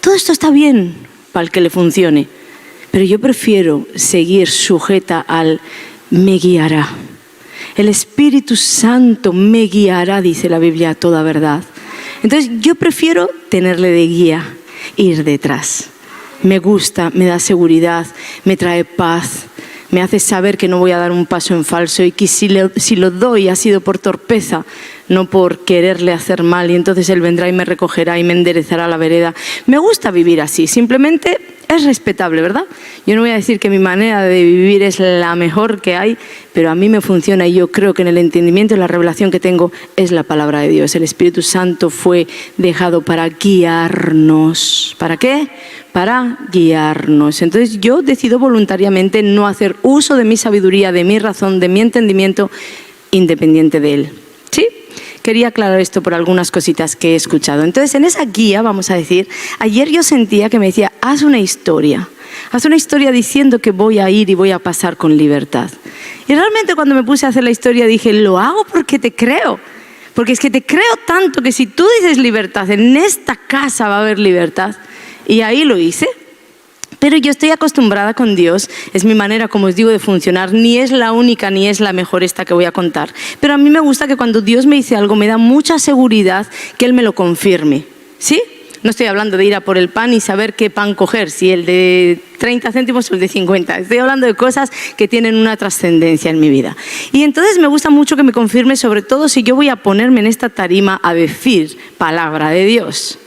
Todo esto está bien para el que le funcione, pero yo prefiero seguir sujeta al me guiará. El Espíritu Santo me guiará, dice la Biblia, a toda verdad. Entonces yo prefiero tenerle de guía, ir detrás. Me gusta, me da seguridad, me trae paz, me hace saber que no voy a dar un paso en falso y que si lo doy ha sido por torpeza, no por quererle hacer mal, y entonces Él vendrá y me recogerá y me enderezará la vereda. Me gusta vivir así, simplemente es respetable, ¿verdad? Yo no voy a decir que mi manera de vivir es la mejor que hay, pero a mí me funciona y yo creo que en el entendimiento y la revelación que tengo es la palabra de Dios. El Espíritu Santo fue dejado para guiarnos. ¿Para qué? Para guiarnos. Entonces yo decido voluntariamente no hacer uso de mi sabiduría, de mi razón, de mi entendimiento, independiente de Él. ¿Sí? Quería aclarar esto por algunas cositas que he escuchado. Entonces, en esa guía, vamos a decir, ayer yo sentía que me decía, haz una historia diciendo que voy a ir y voy a pasar con libertad. Y realmente cuando me puse a hacer la historia dije, lo hago porque te creo. Porque es que te creo tanto que si tú dices libertad, en esta casa va a haber libertad. Y ahí lo hice. Pero yo estoy acostumbrada con Dios, es mi manera, como os digo, de funcionar, ni es la única ni es la mejor esta que voy a contar. Pero a mí me gusta que cuando Dios me dice algo me da mucha seguridad que Él me lo confirme, ¿sí? No estoy hablando de ir a por el pan y saber qué pan coger, si el de 30 céntimos o el de 50. Estoy hablando de cosas que tienen una trascendencia en mi vida. Y entonces me gusta mucho que me confirme, sobre todo si yo voy a ponerme en esta tarima a decir palabra de Dios.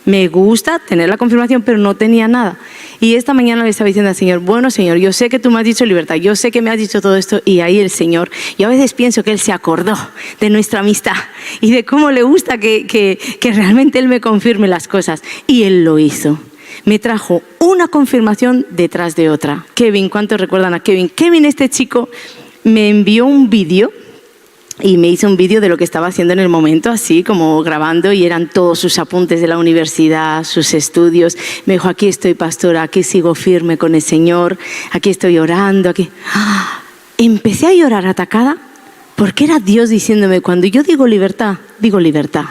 Me gusta tener la confirmación, pero no tenía nada. Y esta mañana le estaba diciendo al Señor, bueno, Señor, yo sé que tú me has dicho libertad, yo sé que me has dicho todo esto, y ahí el Señor, yo a veces pienso que Él se acordó de nuestra amistad y de cómo le gusta que realmente Él me confirme las cosas. Y Él lo hizo. Me trajo una confirmación detrás de otra. Kevin, ¿cuántos recuerdan a Kevin? Kevin, este chico, me envió un vídeo. Y me hizo un vídeo de lo que estaba haciendo en el momento, así como grabando, y eran todos sus apuntes de la universidad, sus estudios. Me dijo, aquí estoy, pastora, aquí sigo firme con el Señor, aquí estoy orando, aquí. Empecé a llorar atacada porque era Dios diciéndome, cuando yo digo libertad, digo libertad.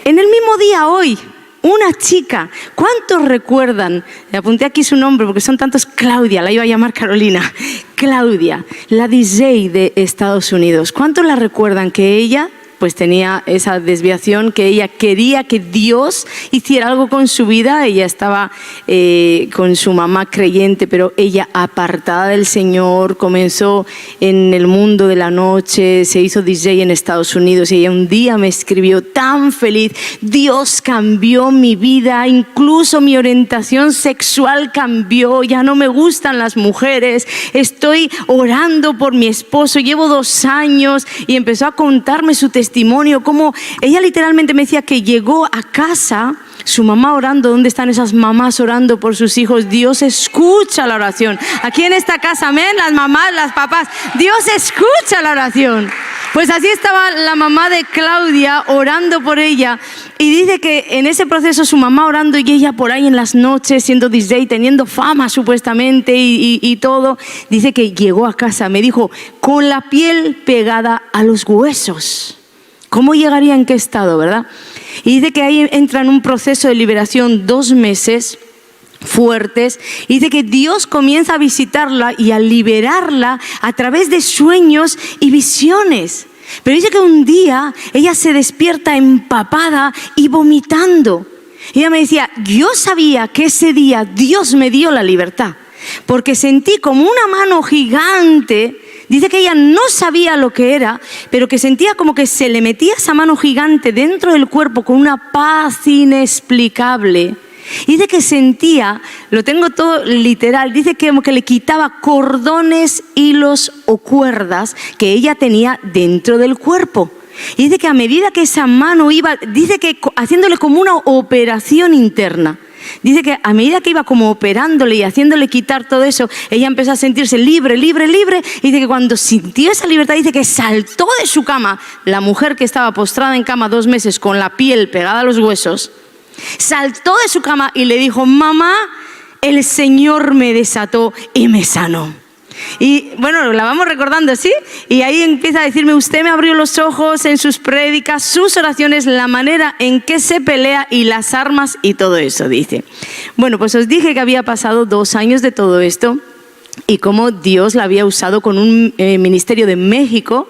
En el mismo día hoy, una chica, ¿cuántos recuerdan? Le apunté aquí su nombre porque son tantos. Claudia, la iba a llamar Carolina. Claudia, la DJ de Estados Unidos. ¿Cuántos la recuerdan que ella pues tenía esa desviación, que ella quería que Dios hiciera algo con su vida? Ella estaba con su mamá creyente, pero ella apartada del Señor, comenzó en el mundo de la noche, se hizo DJ en Estados Unidos, y ella un día me escribió tan feliz, Dios cambió mi vida, incluso mi orientación sexual cambió, ya no me gustan las mujeres, estoy orando por mi esposo, llevo 2 años, y empezó a contarme su testimonio, como ella literalmente me decía que llegó a casa, su mamá orando. ¿Dónde están esas mamás orando por sus hijos? Dios escucha la oración. Aquí en esta casa, amén, las mamás, las papás, Dios escucha la oración. Pues así estaba la mamá de Claudia orando por ella, y dice que en ese proceso su mamá orando y ella por ahí en las noches siendo DJ, teniendo fama supuestamente y todo, dice que llegó a casa, me dijo, con la piel pegada a los huesos. ¿Cómo llegaría, en qué estado, verdad? Y dice que ahí entra en un proceso de liberación 2 meses fuertes, y dice que Dios comienza a visitarla y a liberarla a través de sueños y visiones. Pero dice que un día ella se despierta empapada y vomitando. Y ella me decía, yo sabía que ese día Dios me dio la libertad, porque sentí como una mano gigante. Dice que ella no sabía lo que era, pero que sentía como que se le metía esa mano gigante dentro del cuerpo con una paz inexplicable. Dice que sentía, lo tengo todo literal, dice que como que le quitaba cordones, hilos o cuerdas que ella tenía dentro del cuerpo. Y dice que a medida que esa mano iba, dice que haciéndole como una operación interna. Dice que a medida que iba como operándole y haciéndole quitar todo eso, ella empezó a sentirse libre, libre, libre. Y dice que cuando sintió esa libertad, dice que saltó de su cama. La mujer que estaba postrada en cama 2 meses con la piel pegada a los huesos, saltó de su cama y le dijo, mamá, el Señor me desató y me sanó. Y bueno, la vamos recordando, ¿sí? Y ahí empieza a decirme, usted me abrió los ojos en sus prédicas, sus oraciones, la manera en que se pelea y las armas y todo eso, dice. Bueno, pues os dije que había pasado 2 años de todo esto y cómo Dios la había usado con un ministerio de México,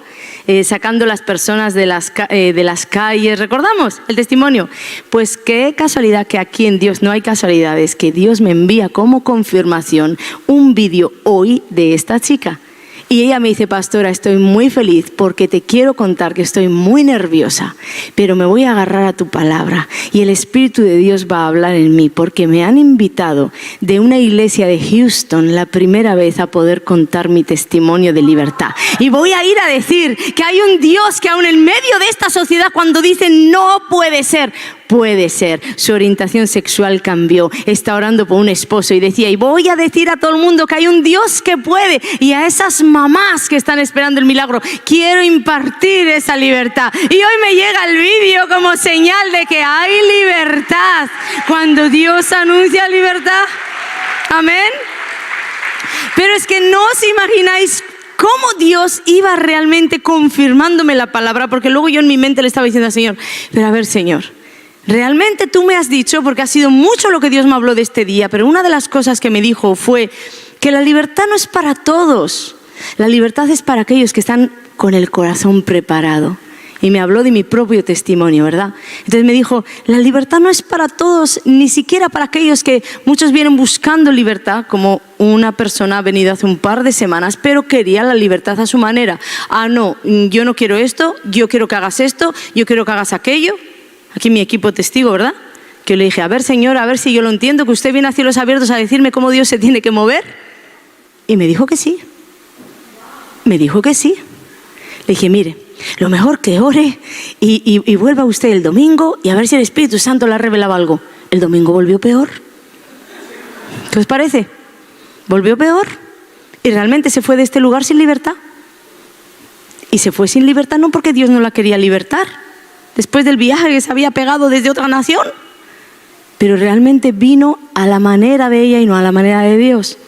sacando las personas de las calles. ¿Recordamos el testimonio? Pues qué casualidad que aquí en Dios no hay casualidades, que Dios me envía como confirmación un vídeo hoy de esta chica. Y ella me dice, pastora, estoy muy feliz porque te quiero contar que estoy muy nerviosa, pero me voy a agarrar a tu palabra y el Espíritu de Dios va a hablar en mí porque me han invitado de una iglesia de Houston la primera vez a poder contar mi testimonio de libertad. Y voy a ir a decir que hay un Dios que aún en medio de esta sociedad, cuando dicen no puede ser, puede ser. Su orientación sexual cambió, está orando por un esposo y decía, y voy a decir a todo el mundo que hay un Dios que puede, y a esas mamás que están esperando el milagro quiero impartir esa libertad. Y hoy me llega el vídeo como señal de que hay libertad cuando Dios anuncia libertad. Amén. Pero es que no os imagináis cómo Dios iba realmente confirmándome la palabra, porque luego yo en mi mente le estaba diciendo al Señor, pero a ver, Señor, realmente tú me has dicho, porque ha sido mucho lo que Dios me habló de este día, pero una de las cosas que me dijo fue que la libertad no es para todos, la libertad es para aquellos que están con el corazón preparado. Y me habló de mi propio testimonio, ¿verdad? Entonces me dijo, la libertad no es para todos, ni siquiera para aquellos que muchos vienen buscando libertad, como una persona ha venido hace un par de semanas, pero quería la libertad a su manera. Ah, no, yo no quiero esto, yo quiero que hagas esto, yo quiero que hagas aquello. Aquí mi equipo testigo, ¿verdad? Que le dije, a ver, Señor, a ver si yo lo entiendo, que usted viene a cielos abiertos a decirme cómo Dios se tiene que mover. Y me dijo que sí. Me dijo que sí. Le dije, mire, lo mejor que ore y vuelva usted el domingo y a ver si el Espíritu Santo le ha revelado algo. El domingo volvió peor. ¿Qué os parece? Volvió peor. Y realmente se fue de este lugar sin libertad. Y se fue sin libertad no porque Dios no la quería libertar, después del viaje que se había pegado desde otra nación, pero realmente vino a la manera de ella y no a la manera de Dios.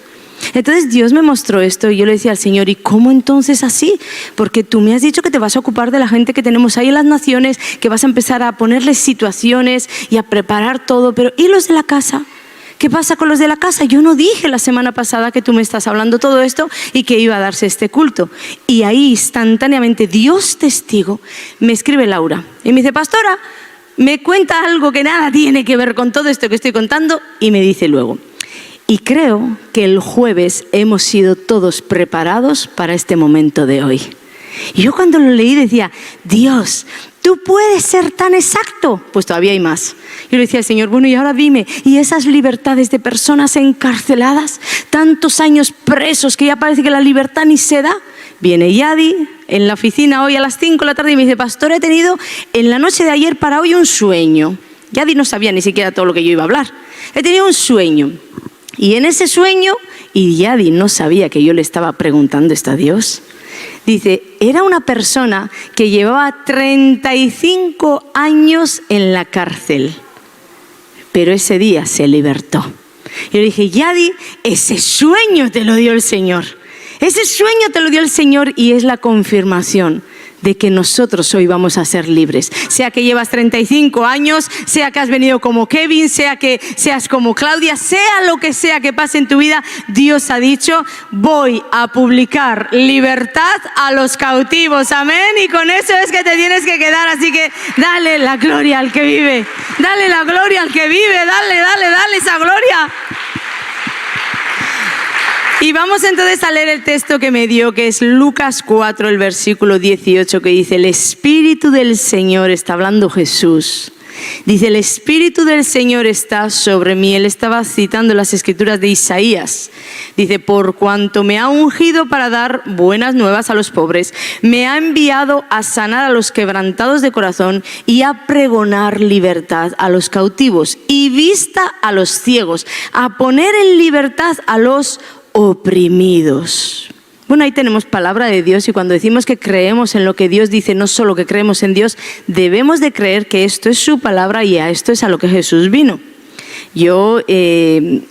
Entonces Dios me mostró esto y yo le decía al Señor, ¿y cómo entonces así? Porque tú me has dicho que te vas a ocupar de la gente que tenemos ahí en las naciones, que vas a empezar a ponerles situaciones y a preparar todo, pero ¿y los de la casa? ¿Qué pasa con los de la casa? Yo no dije la semana pasada que tú me estás hablando todo esto y que iba a darse este culto. Y ahí instantáneamente, Dios testigo, me escribe Laura y me dice, pastora, me cuenta algo que nada tiene que ver con todo esto que estoy contando, y me dice luego, y creo que el jueves hemos sido todos preparados para este momento de hoy. Y yo cuando lo leí decía, Dios, ¿tú puedes ser tan exacto? Pues todavía hay más. Yo le decía al Señor, bueno, y ahora dime, ¿y esas libertades de personas encarceladas, tantos años presos que ya parece que la libertad ni se da? Viene Yadi en la oficina hoy a las 5 de la tarde y me dice, pastor, he tenido en la noche de ayer para hoy un sueño. Yadi no sabía ni siquiera todo lo que yo iba a hablar. He tenido un sueño. Y en ese sueño, y Yadi no sabía que yo le estaba preguntando esto a Dios, dice, era una persona que llevaba 35 años en la cárcel, pero ese día se libertó. Y le dije, Yadi, ese sueño te lo dio el Señor. Ese sueño te lo dio el Señor y es la confirmación de que nosotros hoy vamos a ser libres. Sea que llevas 35 años, sea que has venido como Kevin, sea que seas como Claudia, sea lo que sea que pase en tu vida, Dios ha dicho, voy a publicar libertad a los cautivos. Amén. Y con eso es que te tienes que quedar. Así que dale la gloria al que vive. Dale la gloria al que vive. Dale esa gloria. Y vamos entonces a leer el texto que me dio, que es Lucas 4, el versículo 18, que dice, el Espíritu del Señor, está hablando Jesús, dice, el Espíritu del Señor está sobre mí. Él estaba citando las escrituras de Isaías. Dice, por cuanto me ha ungido para dar buenas nuevas a los pobres, me ha enviado a sanar a los quebrantados de corazón y a pregonar libertad a los cautivos y vista a los ciegos, a poner en libertad a los oprimidos. Bueno, ahí tenemos palabra de Dios, y cuando decimos que creemos en lo que Dios dice, no solo que creemos en Dios, debemos de creer que esto es su palabra y a esto es a lo que Jesús vino. Yo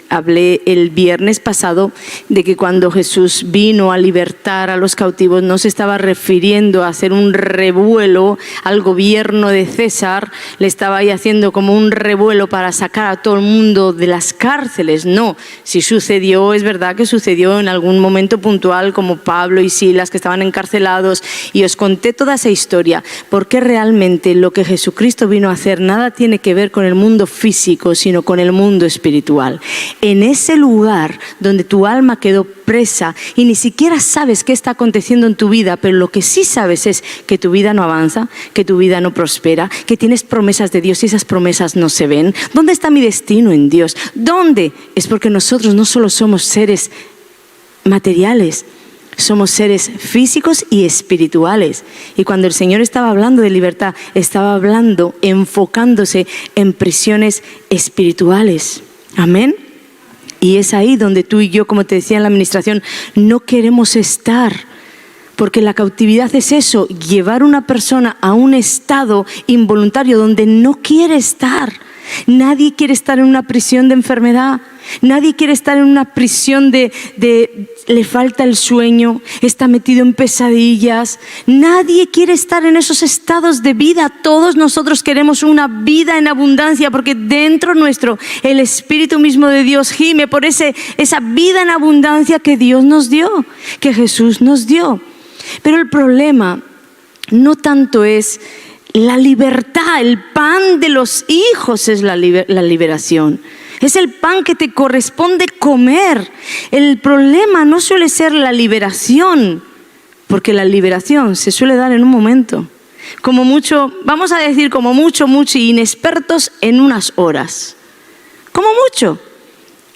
hablé el viernes pasado de que cuando Jesús vino a libertar a los cautivos no se estaba refiriendo a hacer un revuelo al gobierno de César, le estaba ahí haciendo como un revuelo para sacar a todo el mundo de las cárceles. No, si sucedió, es verdad que sucedió en algún momento puntual, como Pablo y Silas que estaban encarcelados, y os conté toda esa historia, porque realmente lo que Jesucristo vino a hacer nada tiene que ver con el mundo físico, sino con el mundo espiritual. En ese lugar donde tu alma quedó presa y ni siquiera sabes qué está aconteciendo en tu vida, pero lo que sí sabes es que tu vida no avanza, que tu vida no prospera, que tienes promesas de Dios y esas promesas no se ven. ¿Dónde está mi destino en Dios? ¿Dónde? Es porque nosotros no solo somos seres materiales, somos seres físicos y espirituales. Y cuando el Señor estaba hablando de libertad, estaba hablando, enfocándose en prisiones espirituales. Amén. Y es ahí donde tú y yo, como te decía en la administración, no queremos estar. Porque la cautividad es eso, llevar a una persona a un estado involuntario donde no quiere estar. Nadie quiere estar en una prisión de enfermedad. Nadie quiere estar en una prisión de le falta el sueño, está metido en pesadillas. Nadie quiere estar en esos estados de vida. Todos nosotros queremos una vida en abundancia, porque dentro nuestro el Espíritu mismo de Dios gime por esa vida en abundancia que Dios nos dio, que Jesús nos dio. Pero el problema no tanto es la libertad, el pan de los hijos es la liberación. Es el pan que te corresponde comer. El problema no suele ser la liberación, porque la liberación se suele dar en un momento. Como mucho, vamos a decir como mucho, inexpertos en unas horas. Como mucho.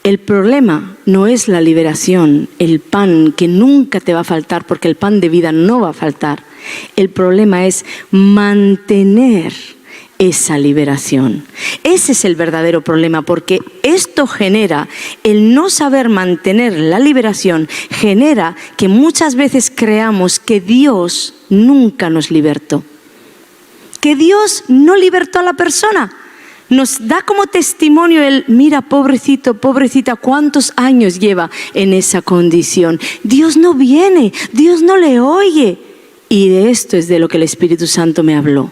El problema no es la liberación, el pan que nunca te va a faltar, porque el pan de vida no va a faltar. El problema es mantener esa liberación. Ese es el verdadero problema, porque esto genera, el no saber mantener la liberación, genera que muchas veces creamos que Dios nunca nos libertó. Que Dios no libertó a la persona. Nos da como testimonio el, mira, pobrecito, pobrecita, cuántos años lleva en esa condición. Dios no viene, Dios no le oye. Y de esto es de lo que el Espíritu Santo me habló.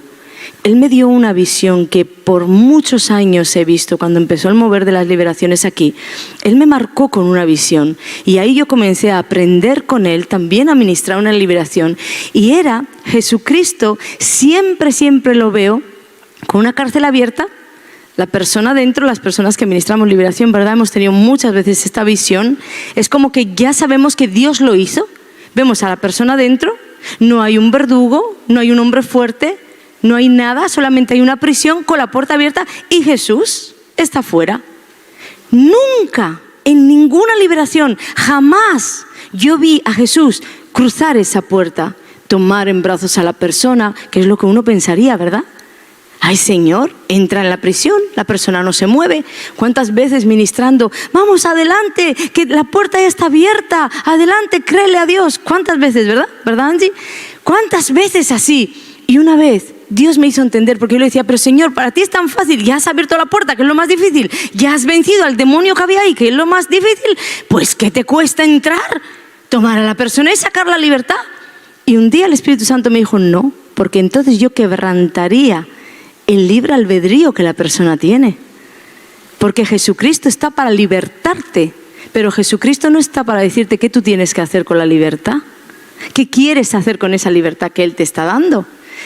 Él me dio una visión que por muchos años he visto. Cuando empezó el mover de las liberaciones aquí, Él me marcó con una visión. Y ahí yo comencé a aprender con Él, también a ministrar una liberación. Y era Jesucristo, siempre lo veo, con una cárcel abierta, la persona dentro, las personas que ministramos liberación, ¿verdad? Hemos tenido muchas veces esta visión. Es como que ya sabemos que Dios lo hizo. Vemos a la persona dentro, no hay un verdugo, no hay un hombre fuerte, no hay nada, solamente hay una prisión con la puerta abierta y Jesús está fuera. Nunca, en ninguna liberación, jamás yo vi a Jesús cruzar esa puerta, tomar en brazos a la persona, que es lo que uno pensaría, ¿verdad? Ay, Señor, entra en la prisión, la persona no se mueve. ¿Cuántas veces ministrando, vamos adelante, que la puerta ya está abierta, adelante, créele a Dios? ¿Cuántas veces, verdad? ¿Verdad, Angie? ¿Cuántas veces así? Y una vez Dios me hizo entender, porque yo le decía, pero Señor, para ti es tan fácil, ya has abierto la puerta, que es lo más difícil, ya has vencido al demonio que había ahí, que es lo más difícil, pues ¿qué te cuesta entrar? Tomar a la persona y sacar la libertad. Y un día el Espíritu Santo me dijo, no, porque entonces yo quebrantaría el libre albedrío que la persona tiene. Porque Jesucristo está para libertarte, pero Jesucristo no está para decirte qué tú tienes que hacer con la libertad. ¿Qué quieres hacer con esa libertad que Él te está dando?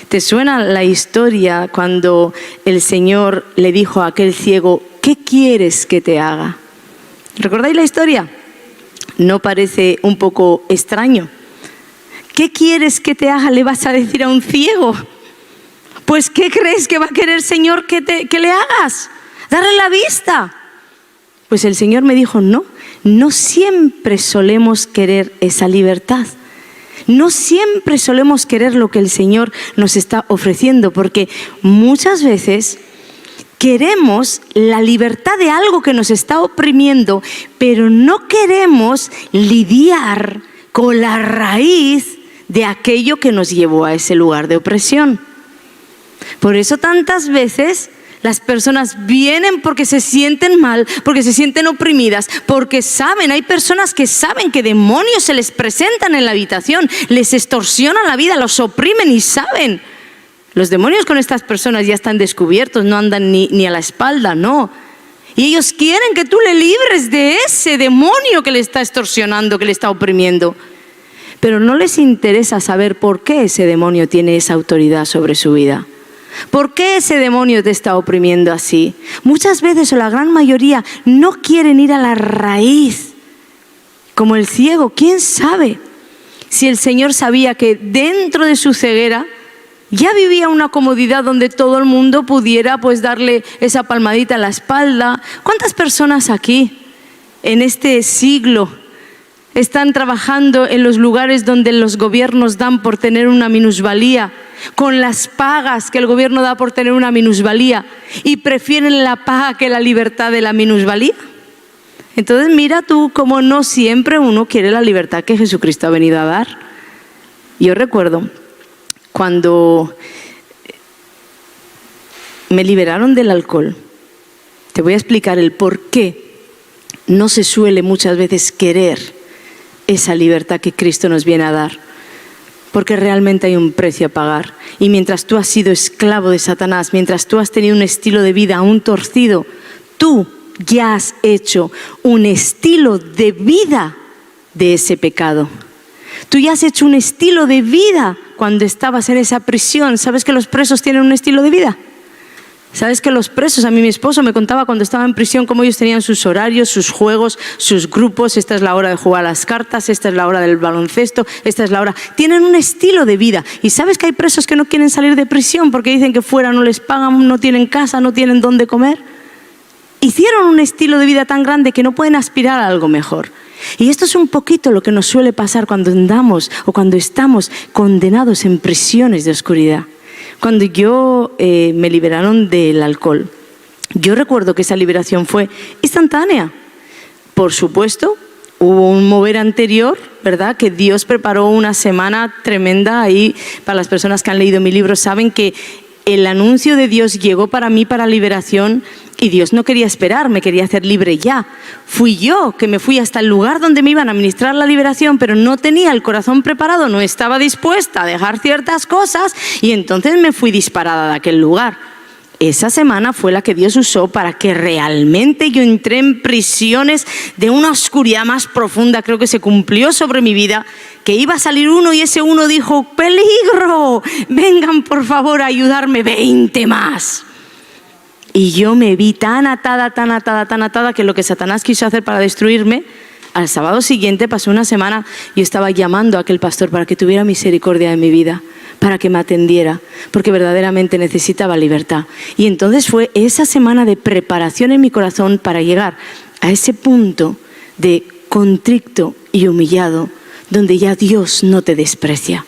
¿Te suena la historia cuando el Señor le dijo a aquel ciego, ¿qué quieres que te haga? ¿Recordáis la historia? ¿No parece un poco extraño? ¿Qué quieres que te haga? Le vas a decir a un ciego. Pues ¿qué crees que va a querer el Señor que le hagas? Darle la vista. Pues el Señor me dijo, no siempre solemos querer esa libertad. No siempre solemos querer lo que el Señor nos está ofreciendo, porque muchas veces queremos la libertad de algo que nos está oprimiendo, pero no queremos lidiar con la raíz de aquello que nos llevó a ese lugar de opresión. Por eso tantas veces Las personas vienen porque se sienten mal, porque se sienten oprimidas, porque saben, hay personas que saben que demonios se les presentan en la habitación, les extorsionan la vida, los oprimen y saben. Los demonios con estas personas ya están descubiertos, no andan ni a la espalda, no. Y ellos quieren que tú le libres de ese demonio que le está extorsionando, que le está oprimiendo. Pero no les interesa saber por qué ese demonio tiene esa autoridad sobre su vida. ¿Por qué ese demonio te está oprimiendo así? Muchas veces, o la gran mayoría, no quieren ir a la raíz. Como el ciego, ¿quién sabe? Si el Señor sabía que dentro de su ceguera ya vivía una comodidad donde todo el mundo pudiera pues darle esa palmadita en la espalda. ¿Cuántas personas aquí, en este siglo, están trabajando en los lugares donde los gobiernos dan por tener una minusvalía, con las pagas que el gobierno da por tener una minusvalía, y prefieren la paga que la libertad de la minusvalía? Entonces mira tú cómo no siempre uno quiere la libertad que Jesucristo ha venido a dar. Yo recuerdo cuando me liberaron del alcohol, te voy a explicar el por qué no se suele muchas veces querer esa libertad que Cristo nos viene a dar. Porque realmente hay un precio a pagar. Y mientras tú has sido esclavo de Satanás, mientras tú has tenido un estilo de vida aún torcido, tú ya has hecho un estilo de vida de ese pecado. Tú ya has hecho un estilo de vida cuando estabas en esa prisión. ¿Sabes que los presos tienen un estilo de vida? ¿Sabes que los presos, a mí mi esposo me contaba cuando estaba en prisión cómo ellos tenían sus horarios, sus juegos, sus grupos? Esta es la hora de jugar a las cartas, esta es la hora del baloncesto, esta es la hora. Tienen un estilo de vida. Y ¿sabes que hay presos que no quieren salir de prisión porque dicen que fuera no les pagan, no tienen casa, no tienen dónde comer? Hicieron un estilo de vida tan grande que no pueden aspirar a algo mejor. Y esto es un poquito lo que nos suele pasar cuando andamos o cuando estamos condenados en prisiones de oscuridad. Cuando yo me liberaron del alcohol, yo recuerdo que esa liberación fue instantánea. Por supuesto, hubo un mover anterior, ¿verdad? Que Dios preparó una semana tremenda ahí. Para las personas que han leído mi libro saben que el anuncio de Dios llegó para mí para liberación y Dios no quería esperar, me quería hacer libre ya. Fui yo que me fui hasta el lugar donde me iban a ministrar la liberación, pero no tenía el corazón preparado, no estaba dispuesta a dejar ciertas cosas y entonces me fui disparada de aquel lugar. Esa semana fue la que Dios usó para que realmente yo entré en prisiones de una oscuridad más profunda. Creo que se cumplió sobre mi vida, que iba a salir uno y ese uno dijo: ¡peligro! Vengan por favor a ayudarme 20 más. Y yo me vi tan atada que lo que Satanás quiso hacer para destruirme, al sábado siguiente pasó una semana, yo estaba llamando a aquel pastor para que tuviera misericordia de mi vida, para que me atendiera, porque verdaderamente necesitaba libertad. Y entonces fue esa semana de preparación en mi corazón para llegar a ese punto de contrito y humillado, donde ya Dios no te desprecia.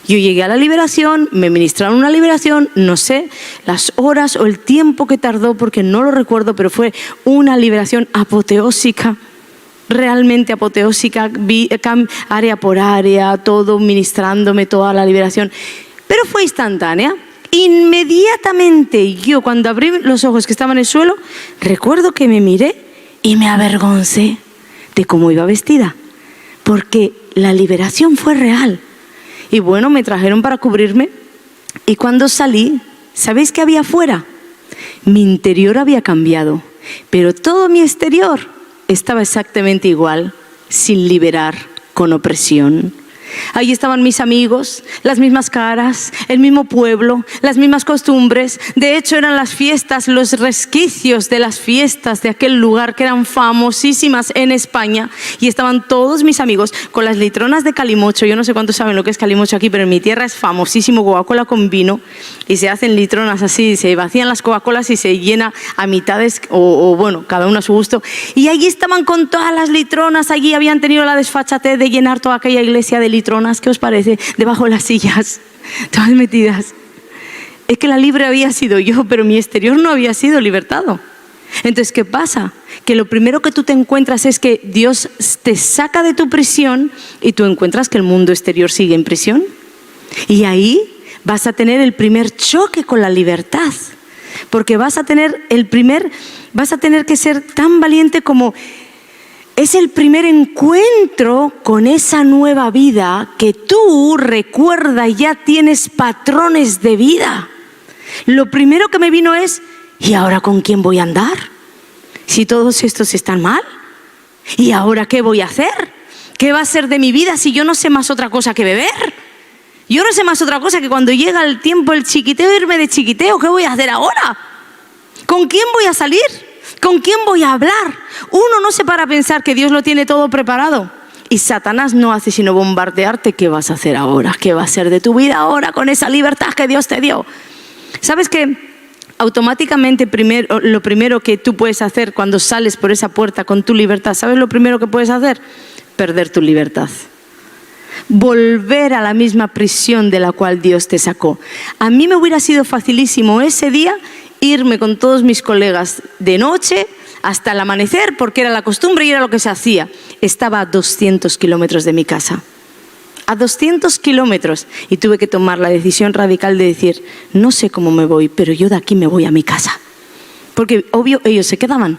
Yo llegué a la liberación, me ministraron una liberación, no sé las horas o el tiempo que tardó porque no lo recuerdo, pero fue una liberación apoteósica. Realmente apoteósica, área por área, todo ministrándome, toda la liberación. Pero fue instantánea. Inmediatamente yo, cuando abrí los ojos que estaban en el suelo, recuerdo que me miré y me avergoncé de cómo iba vestida. Porque la liberación fue real. Y bueno, me trajeron para cubrirme. Y cuando salí, ¿sabéis qué había afuera? Mi interior había cambiado, pero todo mi exterior estaba exactamente igual, sin liberar, con opresión. Allí estaban mis amigos, las mismas caras, el mismo pueblo, las mismas costumbres. De hecho, eran las fiestas, los resquicios de las fiestas de aquel lugar que eran famosísimas en España. Y estaban todos mis amigos con las litronas de calimocho. Yo no sé cuántos saben lo que es calimocho aquí, pero en mi tierra es famosísimo Coca-Cola con vino. Y se hacen litronas así, se vacían las Coca-Colas y se llena a mitades, o bueno, cada uno a su gusto. Y allí estaban con todas las litronas. Allí habían tenido la desfachatez de llenar toda aquella iglesia de litronas, ¿qué os parece? Debajo de las sillas, todas metidas. Es que la libre había sido yo, pero mi exterior no había sido libertado. Entonces, ¿qué pasa? Que lo primero que tú te encuentras es que Dios te saca de tu prisión y tú encuentras que el mundo exterior sigue en prisión. Y ahí vas a tener el primer choque con la libertad. Porque vas a tener que ser tan valiente como es el primer encuentro con esa nueva vida que tú, recuerda, ya tienes patrones de vida. Lo primero que me vino es, ¿y ahora con quién voy a andar? Si todos estos están mal. ¿Y ahora qué voy a hacer? ¿Qué va a ser de mi vida si yo no sé más otra cosa que beber? Yo no sé más otra cosa que cuando llega el tiempo del chiquiteo, irme de chiquiteo. ¿Qué voy a hacer ahora? ¿Con quién voy a salir? ¿Con quién voy a hablar? Uno no se para a pensar que Dios lo tiene todo preparado. Y Satanás no hace sino bombardearte. ¿Qué vas a hacer ahora? ¿Qué va a ser de tu vida ahora con esa libertad que Dios te dio? ¿Sabes qué? Automáticamente lo primero que tú puedes hacer cuando sales por esa puerta con tu libertad, ¿sabes lo primero que puedes hacer? Perder tu libertad. Volver a la misma prisión de la cual Dios te sacó. A mí me hubiera sido facilísimo ese día irme con todos mis colegas de noche hasta el amanecer, porque era la costumbre y era lo que se hacía. Estaba a 200 kilómetros de mi casa. A 200 kilómetros. Y tuve que tomar la decisión radical de decir, no sé cómo me voy, pero yo de aquí me voy a mi casa. Porque obvio ellos se quedaban.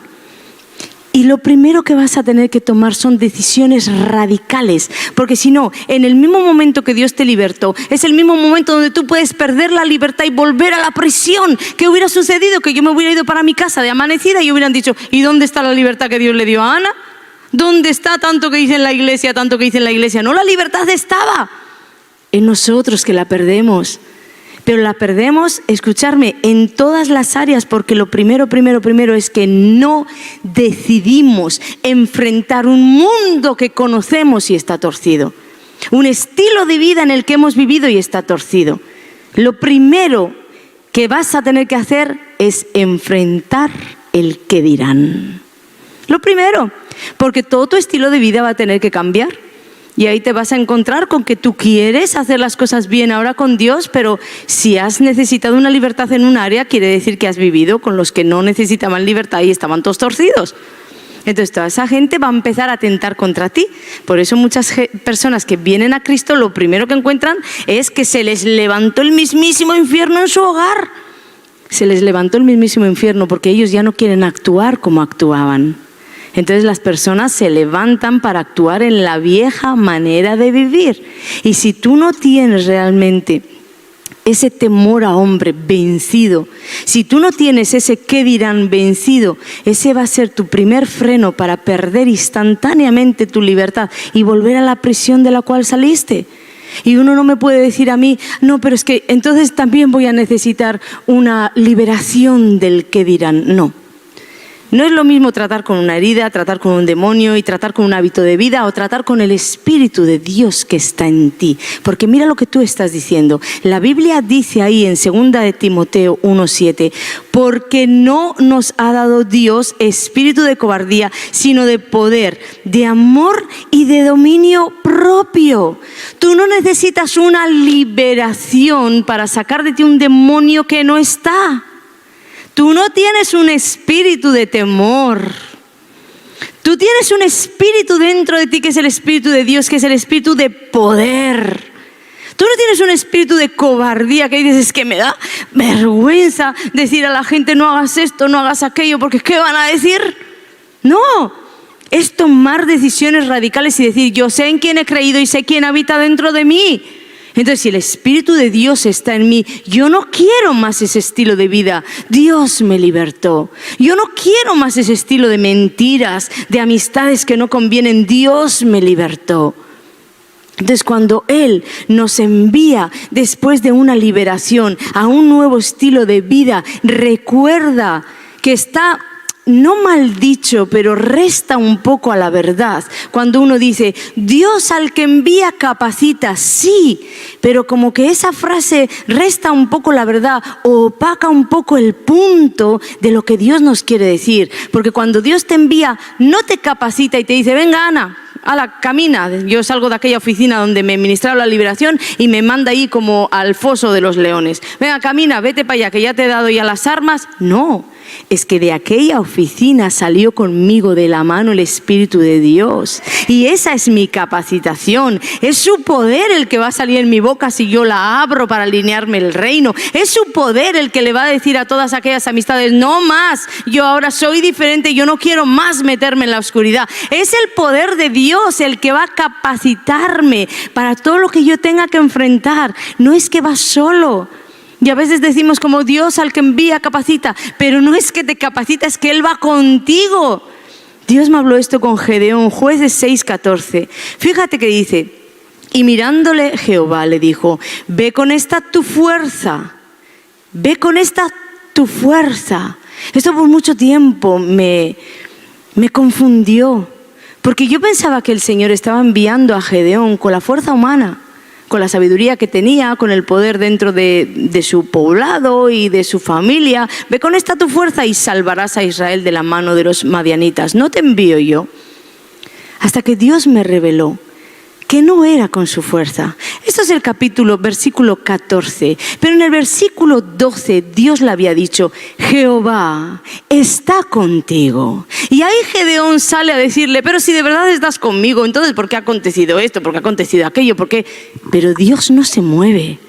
Y lo primero que vas a tener que tomar son decisiones radicales, porque si no, en el mismo momento que Dios te libertó, es el mismo momento donde tú puedes perder la libertad y volver a la prisión. ¿Qué hubiera sucedido? Que yo me hubiera ido para mi casa de amanecida y hubieran dicho, ¿y dónde está la libertad que Dios le dio a Ana? ¿Dónde está tanto que dice en la iglesia, tanto que dice en la iglesia? No, la libertad estaba en nosotros que la perdemos. Pero la perdemos, escucharme, en todas las áreas, porque lo primero es que no decidimos enfrentar un mundo que conocemos y está torcido. Un estilo de vida en el que hemos vivido y está torcido. Lo primero que vas a tener que hacer es enfrentar el qué dirán. Lo primero, porque todo tu estilo de vida va a tener que cambiar. Y ahí te vas a encontrar con que tú quieres hacer las cosas bien ahora con Dios, pero si has necesitado una libertad en un área, quiere decir que has vivido con los que no necesitaban libertad y estaban todos torcidos. Entonces toda esa gente va a empezar a atentar contra ti. Por eso muchas personas que vienen a Cristo, lo primero que encuentran es que se les levantó el mismísimo infierno en su hogar. Se les levantó el mismísimo infierno porque ellos ya no quieren actuar como actuaban. Entonces las personas se levantan para actuar en la vieja manera de vivir. Y si tú no tienes realmente ese temor a hombre vencido, si tú no tienes ese qué dirán vencido, ese va a ser tu primer freno para perder instantáneamente tu libertad y volver a la prisión de la cual saliste. Y uno no me puede decir a mí, no, pero es que entonces también voy a necesitar una liberación del qué dirán. No. No es lo mismo tratar con una herida, tratar con un demonio y tratar con un hábito de vida o tratar con el Espíritu de Dios que está en ti. Porque mira lo que tú estás diciendo. La Biblia dice ahí en 2 de Timoteo 1:7, porque no nos ha dado Dios espíritu de cobardía, sino de poder, de amor y de dominio propio. Tú no necesitas una liberación para sacar de ti un demonio que no está. Tú no tienes un espíritu de temor. Tú tienes un espíritu dentro de ti que es el Espíritu de Dios, que es el espíritu de poder. Tú no tienes un espíritu de cobardía que dices, es que me da vergüenza decir a la gente no hagas esto, no hagas aquello, porque ¿qué van a decir? No, es tomar decisiones radicales y decir, yo sé en quién he creído y sé quién habita dentro de mí. Entonces, si el Espíritu de Dios está en mí, yo no quiero más ese estilo de vida. Dios me libertó. Yo no quiero más ese estilo de mentiras, de amistades que no convienen. Dios me libertó. Entonces, cuando Él nos envía después de una liberación a un nuevo estilo de vida, recuerda que está no mal dicho, pero resta un poco a la verdad. Cuando uno dice, Dios al que envía capacita, sí, pero como que esa frase resta un poco la verdad o opaca un poco el punto de lo que Dios nos quiere decir. Porque cuando Dios te envía, no te capacita y te dice, venga Ana, ala, camina. Yo salgo de aquella oficina donde me ministraron la liberación y me manda ahí como al foso de los leones. Venga, camina, vete para allá, que ya te he dado ya las armas. No. es que de aquella oficina salió conmigo de la mano el Espíritu de Dios. Y esa es mi capacitación. Es su poder el que va a salir en mi boca si yo la abro para alinearme el reino. Es su poder el que le va a decir a todas aquellas amistades, no más, yo ahora soy diferente, yo no quiero más meterme en la oscuridad. Es el poder de Dios el que va a capacitarme para todo lo que yo tenga que enfrentar. No es que va solo. Y a veces decimos como Dios al que envía capacita, pero no es que te capacita, es que Él va contigo. Dios me habló esto con Gedeón, Jueces 6:14. Fíjate que dice, y mirándole Jehová le dijo, ve con esta tu fuerza, ve con esta tu fuerza. Esto por mucho tiempo me confundió, porque yo pensaba que el Señor estaba enviando a Gedeón con la fuerza humana, con la sabiduría que tenía, con el poder dentro de su poblado y de su familia. Ve con esta tu fuerza y salvarás a Israel de la mano de los madianitas. No te envío yo. Hasta que Dios me reveló que no era con su fuerza. Esto es el versículo 14. Pero en el versículo 12 Dios le había dicho, Jehová está contigo. Y ahí Gedeón sale a decirle, pero si de verdad estás conmigo, entonces ¿por qué ha acontecido esto? ¿Por qué ha acontecido aquello? ¿Por qué? Pero Dios no se mueve.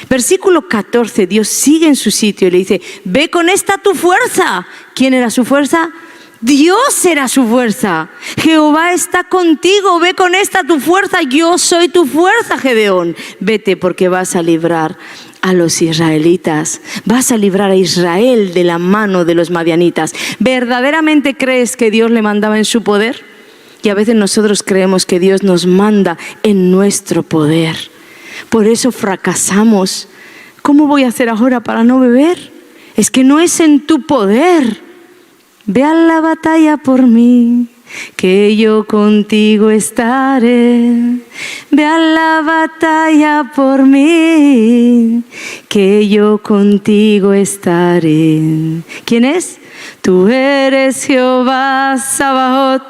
Versículo 14, Dios sigue en su sitio y le dice, ve con esta tu fuerza. ¿Quién era su fuerza? Dios era su fuerza. Jehová está contigo, ve con esta tu fuerza. Yo soy tu fuerza, Gedeón. Vete porque vas a librar a los israelitas. Vas a librar a Israel de la mano de los madianitas. ¿Verdaderamente crees que Dios le mandaba en su poder? Y a veces nosotros creemos que Dios nos manda en nuestro poder. Por eso fracasamos. ¿Cómo voy a hacer ahora para no beber? Es que no es en tu poder. Ve a la batalla por mí, que yo contigo estaré. Ve a la batalla por mí, que yo contigo estaré. ¿Quién es? Tú eres Jehová Sabaoth.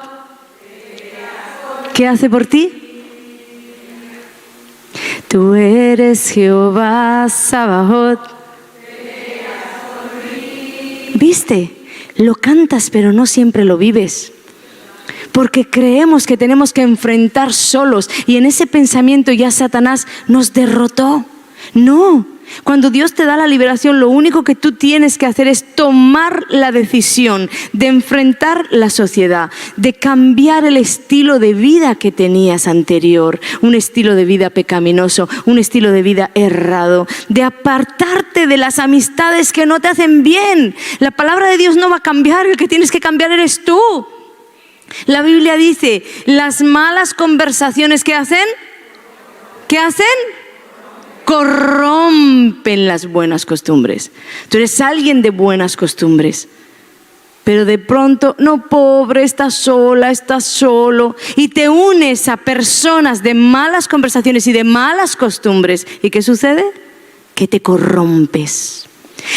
¿Qué hace por ti? Tú eres Jehová Sabaoth. ¿Viste? Lo cantas, pero no siempre lo vives. Porque creemos que tenemos que enfrentar solos y en ese pensamiento ya Satanás nos derrotó. No, cuando Dios te da la liberación, lo único que tú tienes que hacer es tomar la decisión de enfrentar la sociedad, de cambiar el estilo de vida que tenías anterior, un estilo de vida pecaminoso, un estilo de vida errado, de apartarte de las amistades que no te hacen bien. La palabra de Dios no va a cambiar, el que tienes que cambiar eres tú. La Biblia dice, las malas conversaciones ¿qué hacen? ¿Qué hacen? Corrompen las buenas costumbres. Tú eres alguien de buenas costumbres, pero de pronto, no, pobre, estás sola, estás solo, y te unes a personas de malas conversaciones y de malas costumbres. ¿Y qué sucede? Que te corrompes.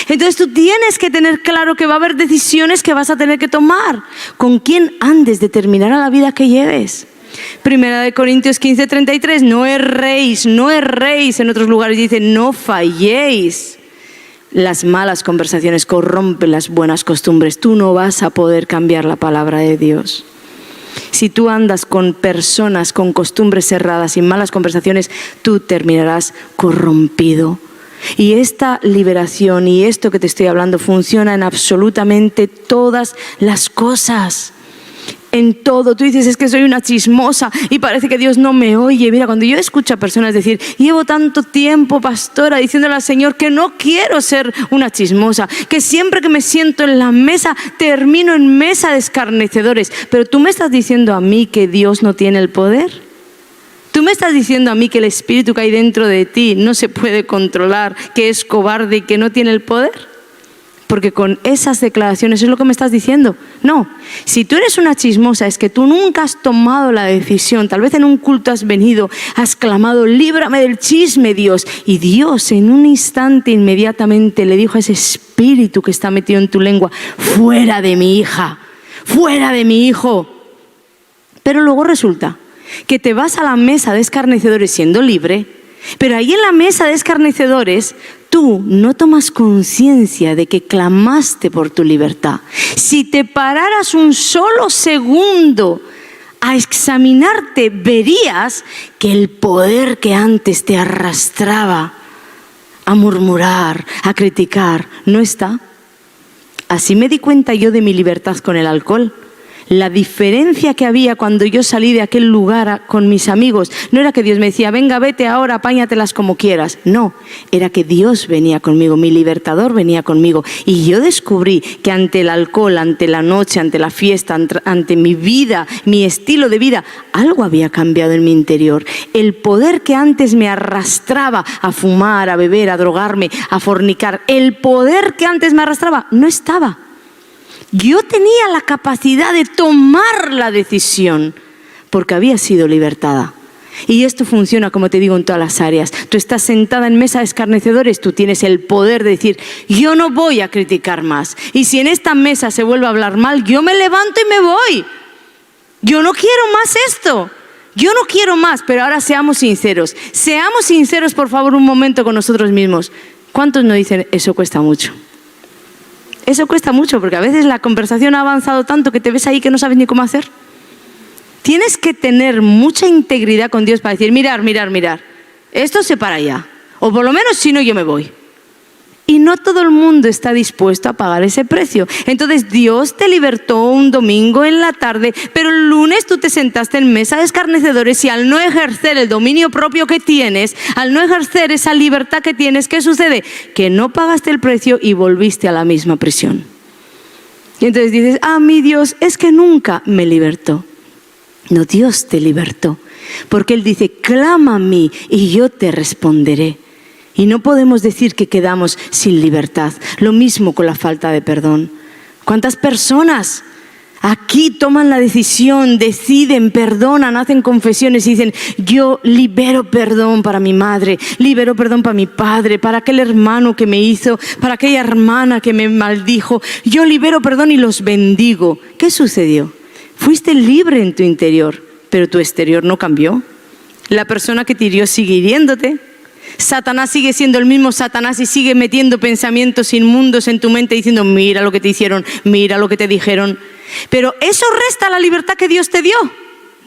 Entonces tú tienes que tener claro que va a haber decisiones que vas a tener que tomar. Con quién andes determinará la vida que lleves. Primera de Corintios 15:33, no erréis. En otros lugares dice, no falléis. Las malas conversaciones corrompen las buenas costumbres. Tú no vas a poder cambiar la palabra de Dios. Si tú andas con personas con costumbres cerradas y malas conversaciones, tú terminarás corrompido. Y esta liberación y esto que te estoy hablando funciona en absolutamente todas las cosas. En todo. Tú dices, es que soy una chismosa y parece que Dios no me oye. Mira, cuando yo escucho a personas decir, llevo tanto tiempo, pastora, diciéndole al Señor que no quiero ser una chismosa, que siempre que me siento en la mesa termino en mesa de escarnecedores. Pero tú me estás diciendo a mí que Dios no tiene el poder. Tú me estás diciendo a mí que el espíritu que hay dentro de ti no se puede controlar, que es cobarde y que no tiene el poder. Porque con esas declaraciones es lo que me estás diciendo. No, si tú eres una chismosa es que tú nunca has tomado la decisión. Tal vez en un culto has venido, has clamado, líbrame del chisme, Dios. Y Dios en un instante inmediatamente le dijo a ese espíritu que está metido en tu lengua, fuera de mi hija, fuera de mi hijo. Pero luego resulta que te vas a la mesa de escarnecedores siendo libre Pero ahí en la mesa de escarnecedores, tú no tomas conciencia de que clamaste por tu libertad. Si te pararas un solo segundo a examinarte, verías que el poder que antes te arrastraba a murmurar, a criticar, no está. Así me di cuenta yo de mi libertad con el alcohol. La diferencia que había cuando yo salí de aquel lugar con mis amigos no era que Dios me decía, venga, vete ahora, apáñatelas como quieras. No, era que Dios venía conmigo, mi libertador venía conmigo. Y yo descubrí que ante el alcohol, ante la noche, ante la fiesta, ante mi vida, mi estilo de vida, algo había cambiado en mi interior. El poder que antes me arrastraba a fumar, a beber, a drogarme, a fornicar, el poder que antes me arrastraba no estaba. Yo tenía la capacidad de tomar la decisión porque había sido libertada. Y esto funciona, como te digo, en todas las áreas. Tú estás sentada en mesa de escarnecedores, tú tienes el poder de decir, yo no voy a criticar más. Y si en esta mesa se vuelve a hablar mal, yo me levanto y me voy. Yo no quiero más esto. Yo no quiero más, pero ahora seamos sinceros. Seamos sinceros, por favor, un momento con nosotros mismos. ¿Cuántos nos dicen, eso cuesta mucho? Eso cuesta mucho porque a veces la conversación ha avanzado tanto que te ves ahí que no sabes ni cómo hacer. Tienes que tener mucha integridad con Dios para decir, mirar, esto se para ya. O por lo menos si no yo me voy. Y no todo el mundo está dispuesto a pagar ese precio. Entonces Dios te libertó un domingo en la tarde, pero el lunes tú te sentaste en mesa de escarnecedores y al no ejercer el dominio propio que tienes, al no ejercer esa libertad que tienes, ¿qué sucede? Que no pagaste el precio y volviste a la misma prisión. Y entonces dices, mi Dios, es que nunca me libertó. No, Dios te libertó. Porque Él dice, clama a mí y yo te responderé. Y no podemos decir que quedamos sin libertad. Lo mismo con la falta de perdón. ¿Cuántas personas aquí toman la decisión, deciden, perdonan, hacen confesiones y dicen, yo libero perdón para mi madre, libero perdón para mi padre, para aquel hermano que me hizo, para aquella hermana que me maldijo, yo libero perdón y los bendigo? ¿Qué sucedió? Fuiste libre en tu interior, pero tu exterior no cambió. La persona que te hirió sigue hiriéndote. Satanás sigue siendo el mismo Satanás y sigue metiendo pensamientos inmundos en tu mente diciendo, mira lo que te hicieron, mira lo que te dijeron. Pero ¿eso resta la libertad que Dios te dio?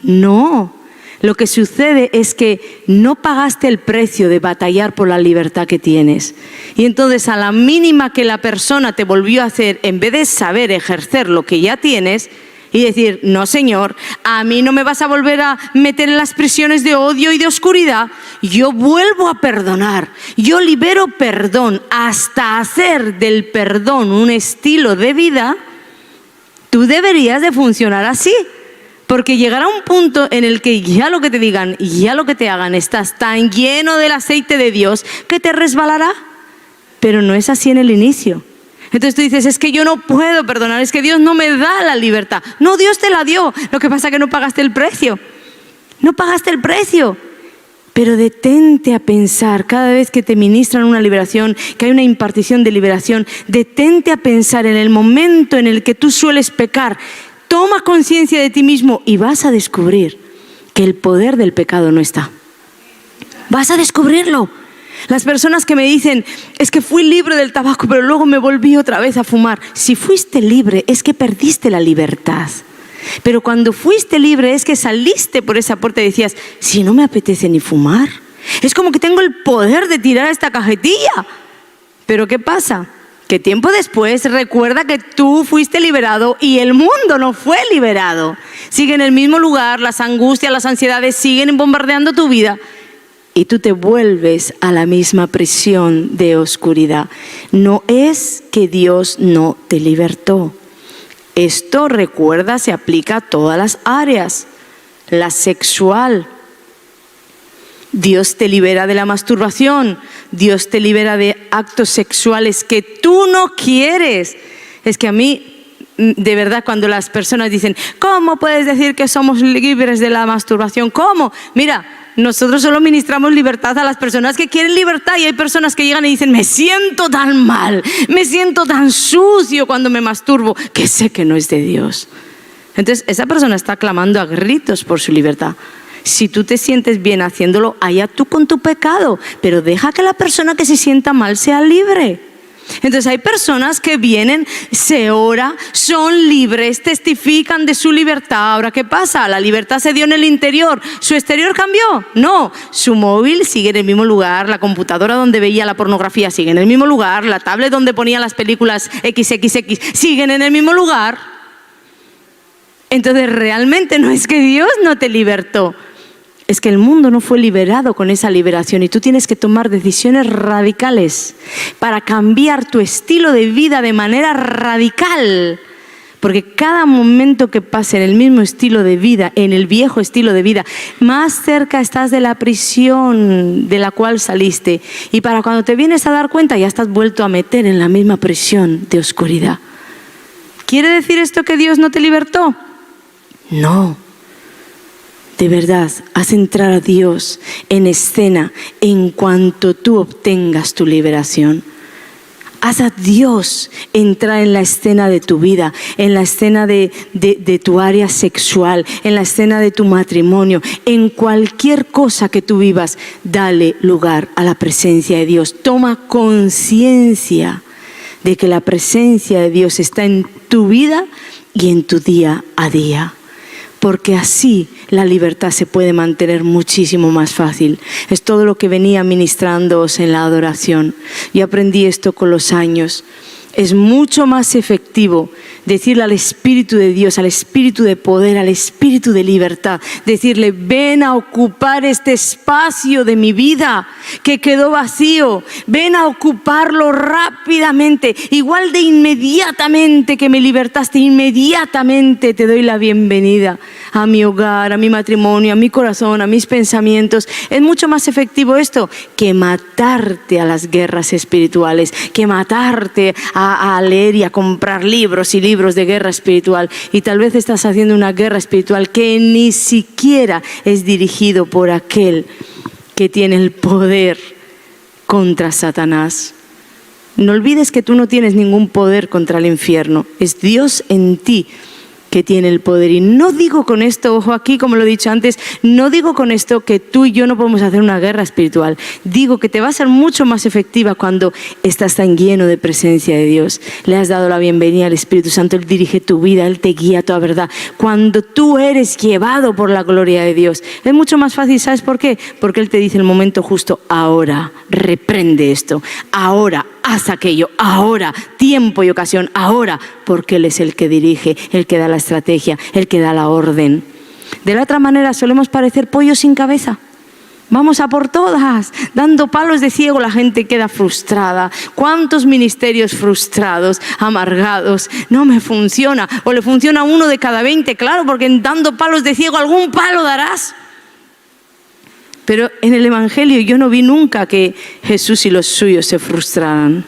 No. Lo que sucede es que no pagaste el precio de batallar por la libertad que tienes. Y entonces a la mínima que la persona te volvió a hacer, en vez de saber ejercer lo que ya tienes, y decir, no Señor, a mí no me vas a volver a meter en las prisiones de odio y de oscuridad. Yo vuelvo a perdonar, yo libero perdón hasta hacer del perdón un estilo de vida. Tú deberías de funcionar así, porque llegará un punto en el que ya lo que te digan, ya lo que te hagan, estás tan lleno del aceite de Dios que te resbalará. Pero no es así en el inicio. Entonces tú dices, es que yo no puedo perdonar, es que Dios no me da la libertad. No, Dios te la dio, lo que pasa es que no pagaste el precio. No pagaste el precio. Pero detente a pensar, cada vez que te ministran una liberación, que hay una impartición de liberación, detente a pensar en el momento en el que tú sueles pecar. Toma conciencia de ti mismo y vas a descubrir que el poder del pecado no está. Vas a descubrirlo. Las personas que me dicen, es que fui libre del tabaco, pero luego me volví otra vez a fumar. Si fuiste libre, es que perdiste la libertad. Pero cuando fuiste libre, es que saliste por esa puerta y decías, si no me apetece ni fumar. Es como que tengo el poder de tirar esta cajetilla. Pero ¿qué pasa? Que tiempo después recuerda que tú fuiste liberado y el mundo no fue liberado. Sigue en el mismo lugar, las angustias, las ansiedades siguen bombardeando tu vida. Y tú te vuelves a la misma prisión de oscuridad. No es que Dios no te libertó. Esto, recuerda, se aplica a todas las áreas. La sexual. Dios te libera de la masturbación. Dios te libera de actos sexuales que tú no quieres. Es que a mí, de verdad, cuando las personas dicen, ¿cómo puedes decir que somos libres de la masturbación? ¿Cómo? Mira, nosotros solo ministramos libertad a las personas que quieren libertad y hay personas que llegan y dicen, me siento tan mal, me siento tan sucio cuando me masturbo, que sé que no es de Dios. Entonces esa persona está clamando a gritos por su libertad. Si tú te sientes bien haciéndolo, allá tú con tu pecado, pero deja que la persona que se sienta mal sea libre. Entonces hay personas que vienen, se ora, son libres, testifican de su libertad. Ahora, ¿qué pasa? La libertad se dio en el interior. ¿Su exterior cambió? No. Su móvil sigue en el mismo lugar, la computadora donde veía la pornografía sigue en el mismo lugar, la tablet donde ponía las películas XXX siguen en el mismo lugar. Entonces realmente no es que Dios no te libertó, es que el mundo no fue liberado con esa liberación y tú tienes que tomar decisiones radicales para cambiar tu estilo de vida de manera radical. Porque cada momento que pase en el mismo estilo de vida, en el viejo estilo de vida, más cerca estás de la prisión de la cual saliste. Y para cuando te vienes a dar cuenta ya estás vuelto a meter en la misma prisión de oscuridad. ¿Quiere decir esto que Dios no te libertó? No. De verdad, haz entrar a Dios en escena en cuanto tú obtengas tu liberación. Haz a Dios entrar en la escena de tu vida, en la escena de tu área sexual, en la escena de tu matrimonio, en cualquier cosa que tú vivas. Dale lugar a la presencia de Dios. Toma conciencia de que la presencia de Dios está en tu vida y en tu día a día. Porque así la libertad se puede mantener muchísimo más fácil. Es todo lo que venía ministrándoos en la adoración. Yo aprendí esto con los años. Es mucho más efectivo decirle al Espíritu de Dios, al Espíritu de poder, al Espíritu de libertad, decirle: ven a ocupar este espacio de mi vida que quedó vacío, ven a ocuparlo rápidamente, igual de inmediatamente que me libertaste, inmediatamente te doy la bienvenida a mi hogar, a mi matrimonio, a mi corazón, a mis pensamientos. Es mucho más efectivo esto que matarte a las guerras espirituales, que matarte a leer y a comprar libros y libros de guerra espiritual. Y tal vez estás haciendo una guerra espiritual que ni siquiera es dirigido por aquel que tiene el poder contra Satanás. No olvides que tú no tienes ningún poder contra el infierno. Es Dios en ti que tiene el poder. Y no digo con esto, ojo aquí, como lo he dicho antes, no digo con esto que tú y yo no podemos hacer una guerra espiritual. Digo que te va a ser mucho más efectiva cuando estás tan lleno de presencia de Dios. Le has dado la bienvenida al Espíritu Santo, Él dirige tu vida, Él te guía a toda verdad. Cuando tú eres llevado por la gloria de Dios, es mucho más fácil. ¿Sabes por qué? Porque Él te dice el momento justo: ahora, reprende esto, ahora, haz aquello, ahora, tiempo y ocasión, ahora, porque Él es el que dirige, el que da la estrategia, el que da la orden. De la otra manera solemos parecer pollos sin cabeza. Vamos a por todas, dando palos de ciego, la gente queda frustrada. ¿Cuántos ministerios frustrados, amargados? No me funciona, o le funciona a 1 de cada 20, claro, porque dando palos de ciego algún palo darás. Pero en el Evangelio yo no vi nunca que Jesús y los suyos se frustraran.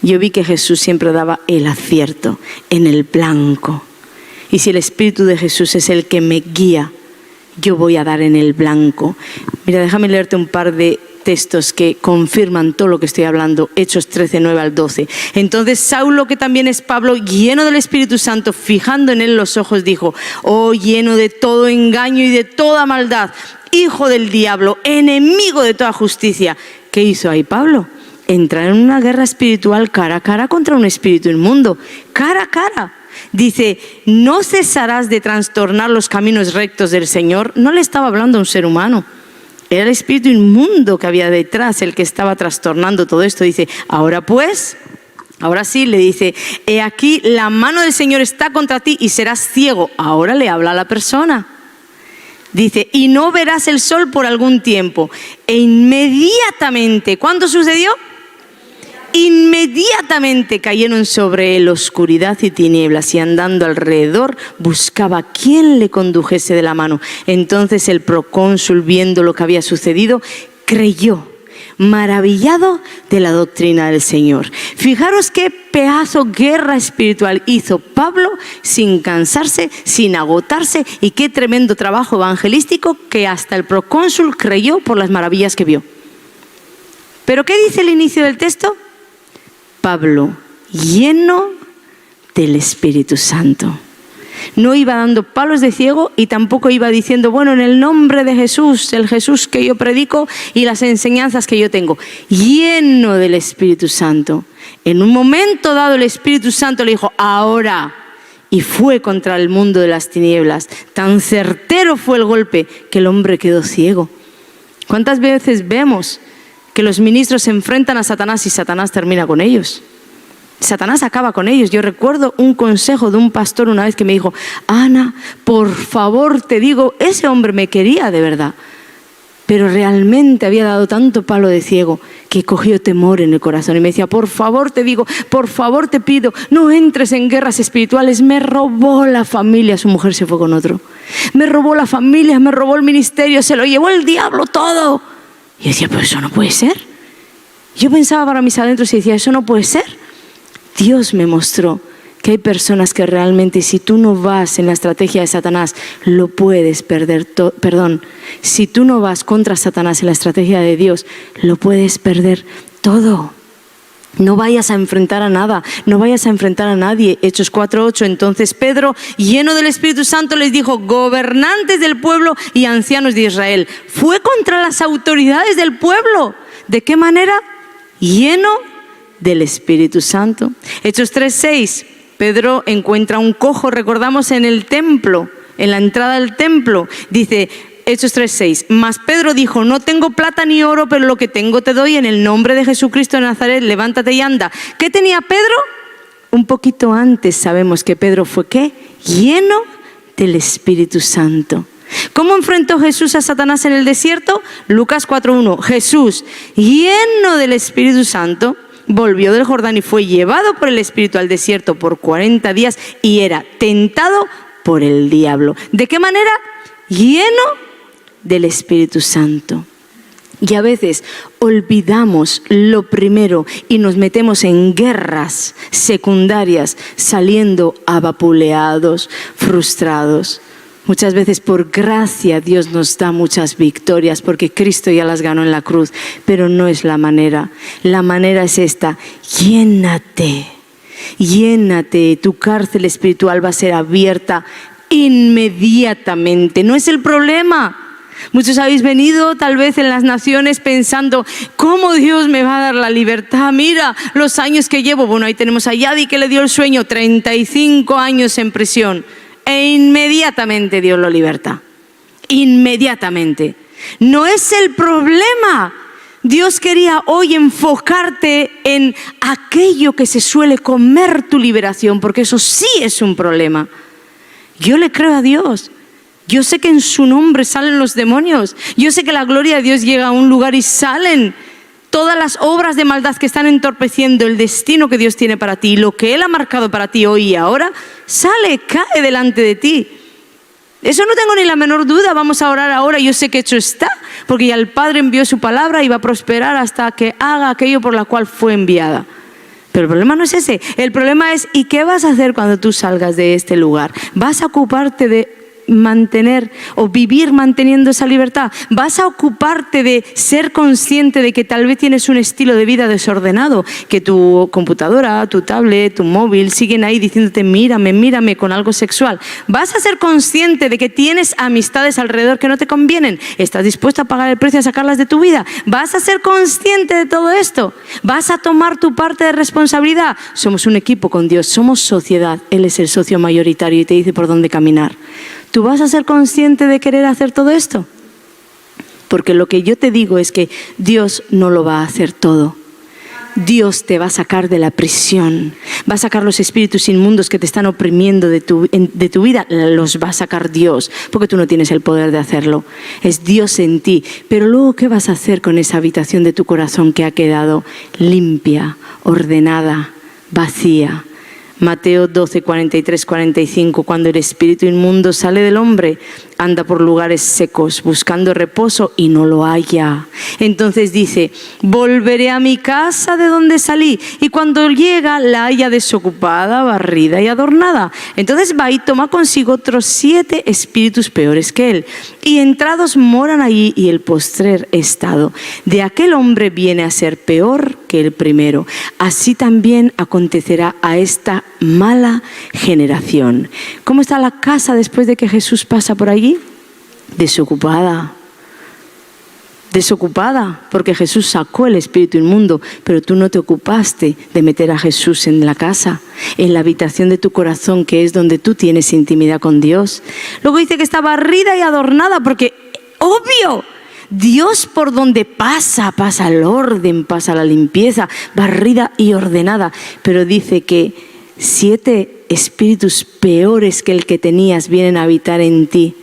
Yo vi que Jesús siempre daba el acierto en el blanco. Y si el Espíritu de Jesús es el que me guía, yo voy a dar en el blanco. Mira, déjame leerte un par de textos que confirman todo lo que estoy hablando. Hechos 13, 9 al 12. Entonces Saulo, que también es Pablo, lleno del Espíritu Santo, fijando en él los ojos, dijo: oh, lleno de todo engaño y de toda maldad, hijo del diablo, enemigo de toda justicia. ¿Qué hizo ahí Pablo? Entrar en una guerra espiritual cara a cara contra un espíritu inmundo. Cara a cara. Dice: no cesarás de trastornar los caminos rectos del Señor. No le estaba hablando a un ser humano. Era el espíritu inmundo que había detrás el que estaba trastornando todo esto. Dice: ahora pues, ahora sí, le dice: he aquí, la mano del Señor está contra ti y serás ciego. Ahora le habla a la persona. Dice: y no verás el sol por algún tiempo. E inmediatamente, ¿cuándo sucedió? Inmediatamente cayeron sobre él oscuridad y tinieblas, y andando alrededor buscaba quién le condujese de la mano. Entonces el procónsul, viendo lo que había sucedido, creyó, maravillado de la doctrina del Señor. Fijaros qué pedazo guerra espiritual hizo Pablo sin cansarse, sin agotarse, y qué tremendo trabajo evangelístico, que hasta el procónsul creyó por las maravillas que vio. ¿Pero qué dice el inicio del texto? Pablo, lleno del Espíritu Santo. No iba dando palos de ciego y tampoco iba diciendo, bueno, en el nombre de Jesús, el Jesús que yo predico y las enseñanzas que yo tengo. Lleno del Espíritu Santo. En un momento dado el Espíritu Santo le dijo, ahora. Y fue contra el mundo de las tinieblas. Tan certero fue el golpe que el hombre quedó ciego. ¿Cuántas veces vemos que los ministros se enfrentan a Satanás y Satanás termina con ellos? Satanás acaba con ellos. Yo recuerdo un consejo de un pastor una vez que me dijo, Ana, por favor te digo, ese hombre me quería de verdad, pero realmente había dado tanto palo de ciego que cogió temor en el corazón y me decía, por favor te digo, por favor te pido, no entres en guerras espirituales. Me robó la familia, su mujer se fue con otro. Me robó la familia, me robó el ministerio, se lo llevó el diablo todo. Y yo decía, pero eso no puede ser. Yo pensaba para mis adentros y decía, eso no puede ser. Dios me mostró que hay personas que realmente, si tú no vas en la estrategia de Satanás, lo puedes perder todo. Si tú no vas contra Satanás en la estrategia de Dios, lo puedes perder todo. No vayas a enfrentar a nada, no vayas a enfrentar a nadie. Hechos 4:8, entonces Pedro, lleno del Espíritu Santo, les dijo, gobernantes del pueblo y ancianos de Israel. Fue contra las autoridades del pueblo. ¿De qué manera? Lleno del Espíritu Santo. Hechos 3:6, Pedro encuentra un cojo, recordamos, en el templo, en la entrada del templo. Dice, Hechos 3:6, mas Pedro dijo, no tengo plata ni oro, pero lo que tengo te doy, en el nombre de Jesucristo de Nazaret, levántate y anda. ¿Qué tenía Pedro? Un poquito antes sabemos que Pedro fue, ¿qué? Lleno del Espíritu Santo. ¿Cómo enfrentó Jesús a Satanás en el desierto? Lucas 4:1, Jesús, lleno del Espíritu Santo, volvió del Jordán y fue llevado por el Espíritu al desierto por 40 días y era tentado por el diablo. ¿De qué manera? Lleno del Espíritu Santo. Y a veces olvidamos lo primero y nos metemos en guerras secundarias, saliendo avapuleados, frustrados. Muchas veces por gracia Dios nos da muchas victorias porque Cristo ya las ganó en la cruz, pero no es la manera. La manera es esta: llénate, llénate. Tu cárcel espiritual va a ser abierta inmediatamente. No es el problema. Muchos habéis venido tal vez en las naciones pensando, ¿cómo Dios me va a dar la libertad? Mira los años que llevo. Bueno, ahí tenemos a Yadi que le dio el sueño, 35 años en prisión. E inmediatamente Dios lo liberta. Inmediatamente. No es el problema. Dios quería hoy enfocarte en aquello que se suele comer tu liberación, porque eso sí es un problema. Yo le creo a Dios. Yo sé que en su nombre salen los demonios. Yo sé que la gloria de Dios llega a un lugar y salen todas las obras de maldad que están entorpeciendo el destino que Dios tiene para ti. Y lo que Él ha marcado para ti hoy y ahora, sale, cae delante de ti. Eso no tengo ni la menor duda. Vamos a orar ahora. Yo sé que hecho está, porque ya el Padre envió su palabra y va a prosperar hasta que haga aquello por la cual fue enviada. Pero el problema no es ese. El problema es, ¿y qué vas a hacer cuando tú salgas de este lugar? ¿Vas a ocuparte de mantener o vivir manteniendo esa libertad? ¿Vas a ocuparte de ser consciente de que tal vez tienes un estilo de vida desordenado, que tu computadora, tu tablet, tu móvil siguen ahí diciéndote mírame, mírame con algo sexual? ¿Vas a ser consciente de que tienes amistades alrededor que no te convienen? ¿Estás dispuesto a pagar el precio a sacarlas de tu vida? ¿Vas a ser consciente de todo esto? ¿Vas a tomar tu parte de responsabilidad? Somos un equipo con Dios, somos sociedad. Él es el socio mayoritario y te dice por dónde caminar. ¿Tú vas a ser consciente de querer hacer todo esto? Porque lo que yo te digo es que Dios no lo va a hacer todo. Dios te va a sacar de la prisión, va a sacar los espíritus inmundos que te están oprimiendo de tu vida, los va a sacar Dios, porque tú no tienes el poder de hacerlo. Es Dios en ti. Pero luego, ¿qué vas a hacer con esa habitación de tu corazón que ha quedado limpia, ordenada, vacía? Mateo 12, 43, 45, cuando el espíritu inmundo sale del hombre, anda por lugares secos buscando reposo y no lo halla. Entonces dice: volveré a mi casa de donde salí, y cuando llega la halla desocupada, barrida y adornada. Entonces va y toma consigo otros 7 espíritus peores que él, y entrados moran allí, y el postrer estado de aquel hombre viene a ser peor que el primero. Así también acontecerá a esta mala generación. ¿Cómo está la casa después de que Jesús pasa por allí? Desocupada. Desocupada, porque Jesús sacó el espíritu inmundo, pero tú no te ocupaste de meter a Jesús en la casa, en la habitación de tu corazón, que es donde tú tienes intimidad con Dios. Luego dice que está barrida y adornada, porque obvio, Dios por donde pasa el orden, pasa la limpieza, barrida y ordenada. Pero dice que 7 espíritus peores que el que tenías vienen a habitar en ti,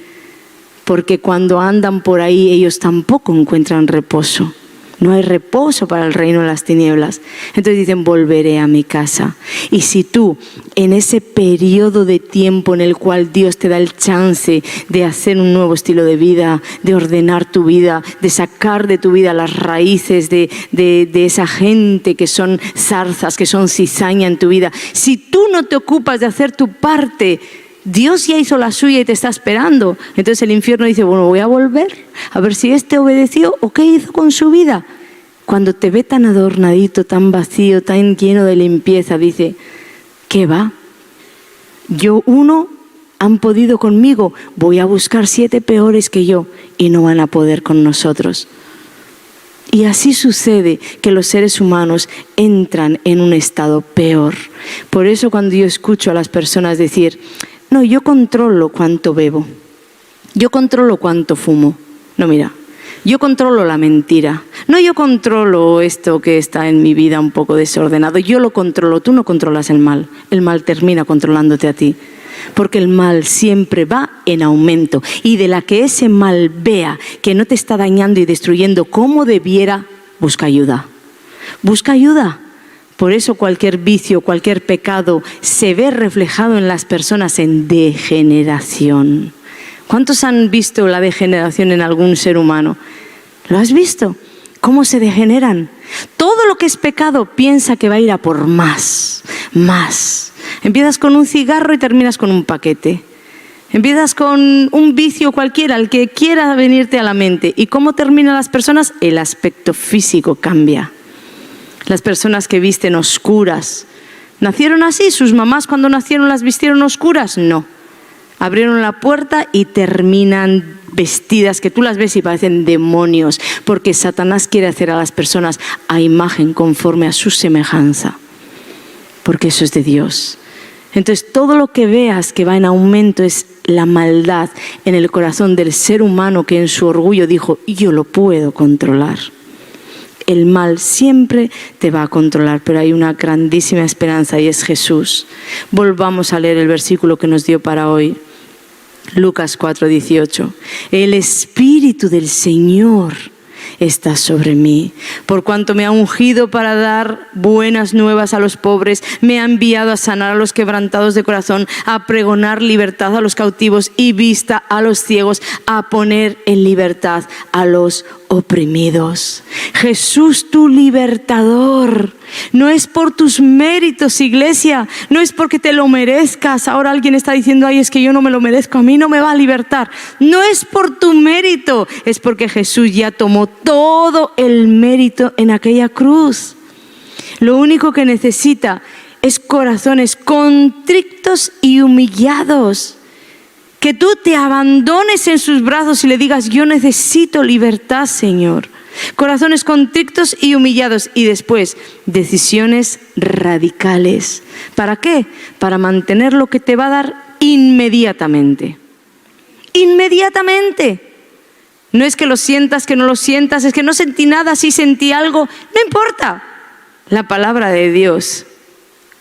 porque cuando andan por ahí ellos tampoco encuentran reposo. No hay reposo para el reino de las tinieblas. Entonces dicen: volveré a mi casa. Y si tú, en ese periodo de tiempo en el cual Dios te da el chance de hacer un nuevo estilo de vida, de ordenar tu vida, de sacar de tu vida las raíces de esa gente que son zarzas, que son cizaña en tu vida, si tú no te ocupas de hacer tu parte, Dios ya hizo la suya y te está esperando. Entonces el infierno dice: bueno, voy a volver a ver si este obedeció o qué hizo con su vida. Cuando te ve tan adornadito, tan vacío, tan lleno de limpieza, dice: ¿qué va? Yo, 1 han podido conmigo, voy a buscar 7 peores que yo y no van a poder con nosotros. Y así sucede que los seres humanos entran en un estado peor. Por eso cuando yo escucho a las personas decir: no, yo controlo cuánto bebo, yo controlo cuánto fumo. No, mira, yo controlo la mentira. No, yo controlo esto que está en mi vida un poco desordenado. Yo lo controlo, tú no controlas el mal. El mal termina controlándote a ti. Porque el mal siempre va en aumento. Y de la que ese mal vea que no te está dañando y destruyendo como debiera, busca ayuda. Busca ayuda. Por eso cualquier vicio, cualquier pecado se ve reflejado en las personas en degeneración. ¿Cuántos han visto la degeneración en algún ser humano? ¿Lo has visto? ¿Cómo se degeneran? Todo lo que es pecado piensa que va a ir a por más, más. Empiezas con un cigarro y terminas con un paquete. Empiezas con un vicio cualquiera, el que quiera venirte a la mente. ¿Y cómo terminan las personas? El aspecto físico cambia. Las personas que visten oscuras, ¿nacieron así? ¿Sus mamás cuando nacieron las vistieron oscuras? No. Abrieron la puerta y terminan vestidas que tú las ves y parecen demonios, porque Satanás quiere hacer a las personas a imagen conforme a su semejanza, porque eso es de Dios. Entonces todo lo que veas que va en aumento es la maldad en el corazón del ser humano que en su orgullo dijo: yo lo puedo controlar. El mal siempre te va a controlar, pero hay una grandísima esperanza y es Jesús. Volvamos a leer el versículo que nos dio para hoy. Lucas 4:18. El Espíritu del Señor está sobre mí, por cuanto me ha ungido para dar buenas nuevas a los pobres, me ha enviado a sanar a los quebrantados de corazón, a pregonar libertad a los cautivos y vista a los ciegos, a poner en libertad a los oprimidos. Jesús, tu libertador. No es por tus méritos, iglesia, no es porque te lo merezcas. Ahora alguien está diciendo: ay, es que yo no me lo merezco, a mí no me va a libertar. No es por tu mérito, es porque Jesús ya tomó todo el mérito en aquella cruz. Lo único que necesita es corazones contritos y humillados. Que tú te abandones en sus brazos y le digas: yo necesito libertad, Señor. Corazones contritos y humillados. Y después, decisiones radicales. ¿Para qué? Para mantener lo que te va a dar inmediatamente. Inmediatamente. No es que lo sientas, que no lo sientas, es que no sentí nada, sí sentí algo. No importa. La palabra de Dios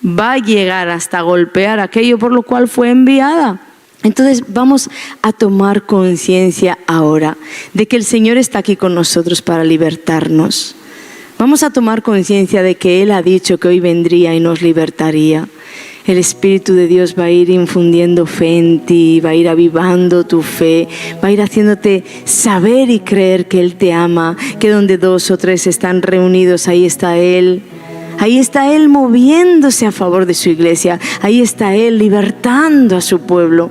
va a llegar hasta golpear aquello por lo cual fue enviada. Entonces vamos a tomar conciencia ahora de que el Señor está aquí con nosotros para libertarnos. Vamos a tomar conciencia de que Él ha dicho que hoy vendría y nos libertaría. El Espíritu de Dios va a ir infundiendo fe en ti, va a ir avivando tu fe, va a ir haciéndote saber y creer que Él te ama, que donde 2 o 3 están reunidos, ahí está Él. Ahí está Él moviéndose a favor de su iglesia, ahí está Él libertando a su pueblo.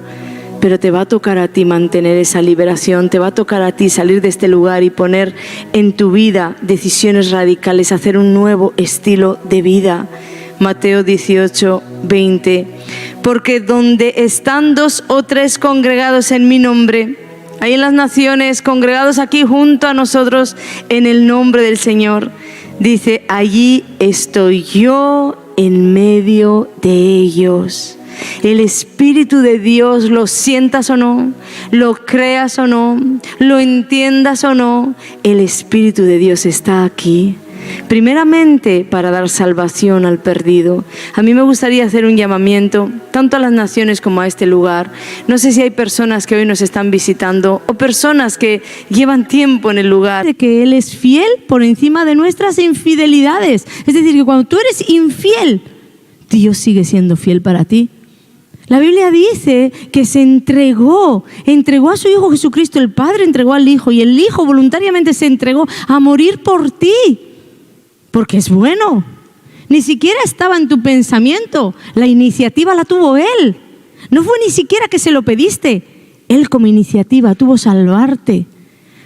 Pero te va a tocar a ti mantener esa liberación, te va a tocar a ti salir de este lugar y poner en tu vida decisiones radicales, hacer un nuevo estilo de vida. Mateo 18, 20. Porque donde están 2 o 3 congregados en mi nombre, ahí en las naciones, congregados aquí junto a nosotros en el nombre del Señor, dice, allí estoy yo en medio de ellos. El Espíritu de Dios, lo sientas o no, lo creas o no, lo entiendas o no, el Espíritu de Dios está aquí. Primeramente para dar salvación al perdido. A mí me gustaría hacer un llamamiento tanto a las naciones como a este lugar. No sé si hay personas que hoy nos están visitando o personas que llevan tiempo en el lugar. De que Él es fiel por encima de nuestras infidelidades. Es decir, que cuando tú eres infiel, Dios sigue siendo fiel para ti. La Biblia dice que se entregó a su Hijo Jesucristo. El Padre entregó al Hijo y el Hijo voluntariamente se entregó a morir por ti. Porque es bueno. Ni siquiera estaba en tu pensamiento. La iniciativa la tuvo Él. No fue ni siquiera que se lo pediste. Él como iniciativa tuvo salvarte.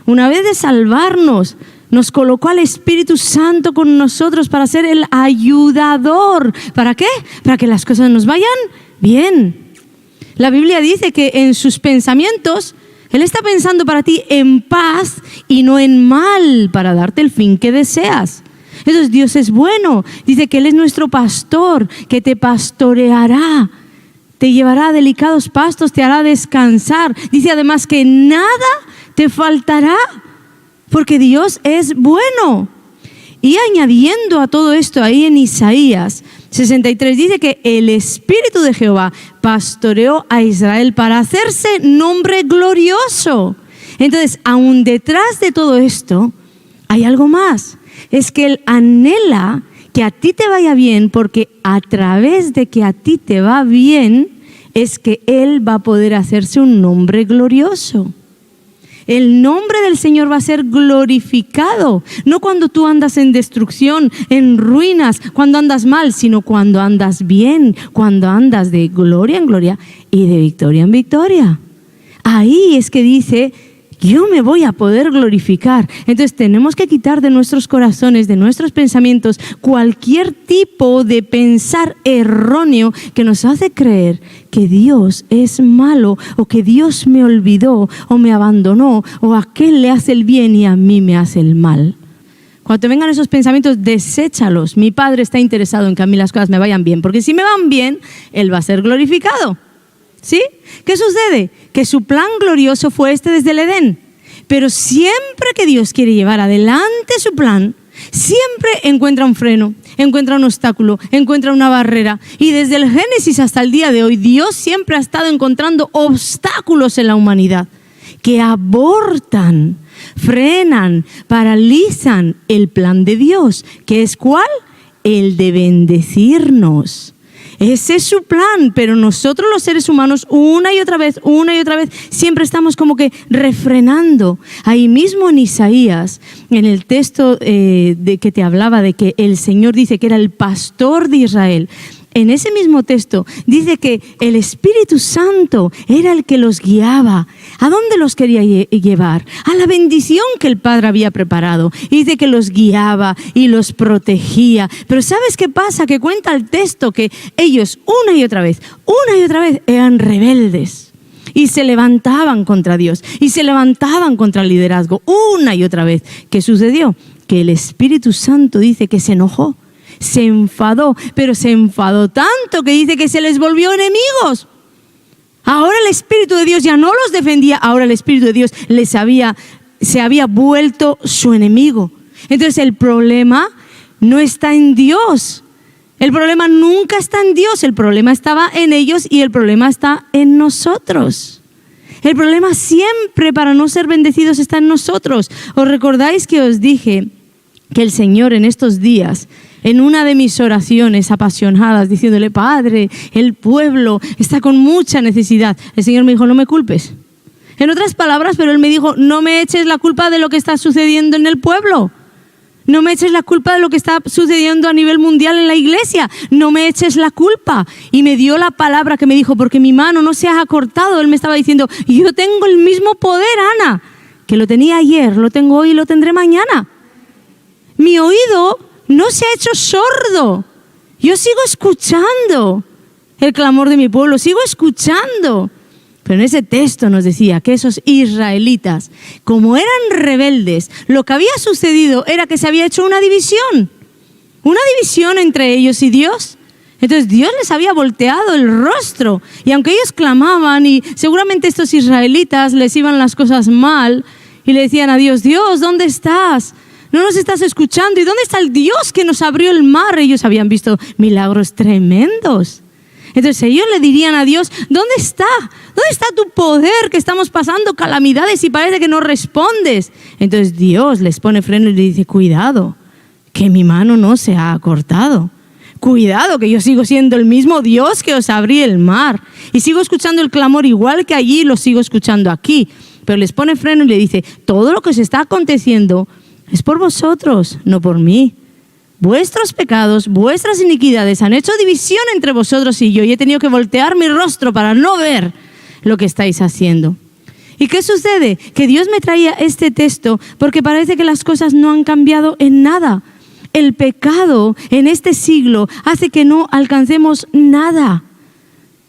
Una vez de salvarnos, nos colocó al Espíritu Santo con nosotros para ser el ayudador. ¿Para qué? Para que las cosas nos vayan bien. La Biblia dice que en sus pensamientos, Él está pensando para ti en paz y no en mal, para darte el fin que deseas. Entonces Dios es bueno. Dice que Él es nuestro pastor, que te pastoreará, te llevará a delicados pastos, te hará descansar. Dice además que nada te faltará, porque Dios es bueno. Y añadiendo a todo esto, ahí en Isaías 63 dice que el Espíritu de Jehová pastoreó a Israel para hacerse nombre glorioso. Entonces, aún detrás de todo esto, hay algo más. Es que Él anhela que a ti te vaya bien, porque a través de que a ti te va bien, es que Él va a poder hacerse un nombre glorioso. El nombre del Señor va a ser glorificado, no cuando tú andas en destrucción, en ruinas, cuando andas mal, sino cuando andas bien, cuando andas de gloria en gloria y de victoria en victoria. Ahí es que dice, yo me voy a poder glorificar. Entonces tenemos que quitar de nuestros corazones, de nuestros pensamientos, cualquier tipo de pensar erróneo que nos hace creer que Dios es malo, o que Dios me olvidó o me abandonó, o a aquel le hace el bien y a mí me hace el mal. Cuando te vengan esos pensamientos, deséchalos. Mi Padre está interesado en que a mí las cosas me vayan bien, porque si me van bien, Él va a ser glorificado. ¿Sí? ¿Qué sucede? Que su plan glorioso fue desde el Edén. Pero siempre que Dios quiere llevar adelante su plan, siempre encuentra un freno, encuentra un obstáculo, encuentra una barrera. Y desde el Génesis hasta el día de hoy, Dios siempre ha estado encontrando obstáculos en la humanidad que abortan, frenan, paralizan el plan de Dios. ¿Qué es cuál? El de bendecirnos. Ese es su plan, pero nosotros los seres humanos una y otra vez, siempre estamos como que refrenando. Ahí mismo en Isaías, en el texto de que te hablaba de que el Señor dice que era el pastor de Israel, en ese mismo texto dice que el Espíritu Santo era el que los guiaba. ¿A dónde los quería llevar? A la bendición que el Padre había preparado. Y dice que los guiaba y los protegía. Pero ¿sabes qué pasa? Que cuenta el texto que ellos una y otra vez eran rebeldes. Y se levantaban contra Dios. Y se levantaban contra el liderazgo. Una y otra vez. ¿Qué sucedió? Que el Espíritu Santo dice que se enojó. Se enfadó, pero se enfadó tanto que dice que se les volvió enemigos. Ahora el Espíritu de Dios ya no los defendía, ahora el Espíritu de Dios se había vuelto su enemigo. Entonces el problema no está en Dios. El problema nunca está en Dios, el problema estaba en ellos y el problema está en nosotros. El problema siempre para no ser bendecidos está en nosotros. ¿Os recordáis que os dije que el Señor en estos días, en una de mis oraciones apasionadas, diciéndole, Padre, el pueblo está con mucha necesidad, el Señor me dijo, no me culpes. En otras palabras, pero Él me dijo, no me eches la culpa de lo que está sucediendo en el pueblo. No me eches la culpa de lo que está sucediendo a nivel mundial en la iglesia. No me eches la culpa. Y me dio la palabra que me dijo, porque mi mano no se ha acortado. Él me estaba diciendo, yo tengo el mismo poder, Ana, que lo tenía ayer, lo tengo hoy y lo tendré mañana. Mi oído no se ha hecho sordo. Yo sigo escuchando el clamor de mi pueblo, sigo escuchando. Pero en ese texto nos decía que esos israelitas, como eran rebeldes, lo que había sucedido era que se había hecho una división entre ellos y Dios. Entonces Dios les había volteado el rostro. Y aunque ellos clamaban y seguramente estos israelitas les iban las cosas mal y le decían a Dios, Dios, ¿dónde estás? No nos estás escuchando. ¿Y dónde está el Dios que nos abrió el mar? Ellos habían visto milagros tremendos. Entonces ellos le dirían a Dios, ¿dónde está? ¿Dónde está tu poder que estamos pasando calamidades y parece que no respondes? Entonces Dios les pone freno y le dice, cuidado, que mi mano no se ha cortado. Cuidado, que yo sigo siendo el mismo Dios que os abrí el mar. Y sigo escuchando el clamor igual que allí, lo sigo escuchando aquí. Pero les pone freno y le dice, todo lo que os está aconteciendo es por vosotros, no por mí. Vuestros pecados, vuestras iniquidades han hecho división entre vosotros y yo. Y he tenido que voltear mi rostro para no ver lo que estáis haciendo. ¿Y qué sucede? Que Dios me traía este texto porque parece que las cosas no han cambiado en nada. El pecado en este siglo hace que no alcancemos nada.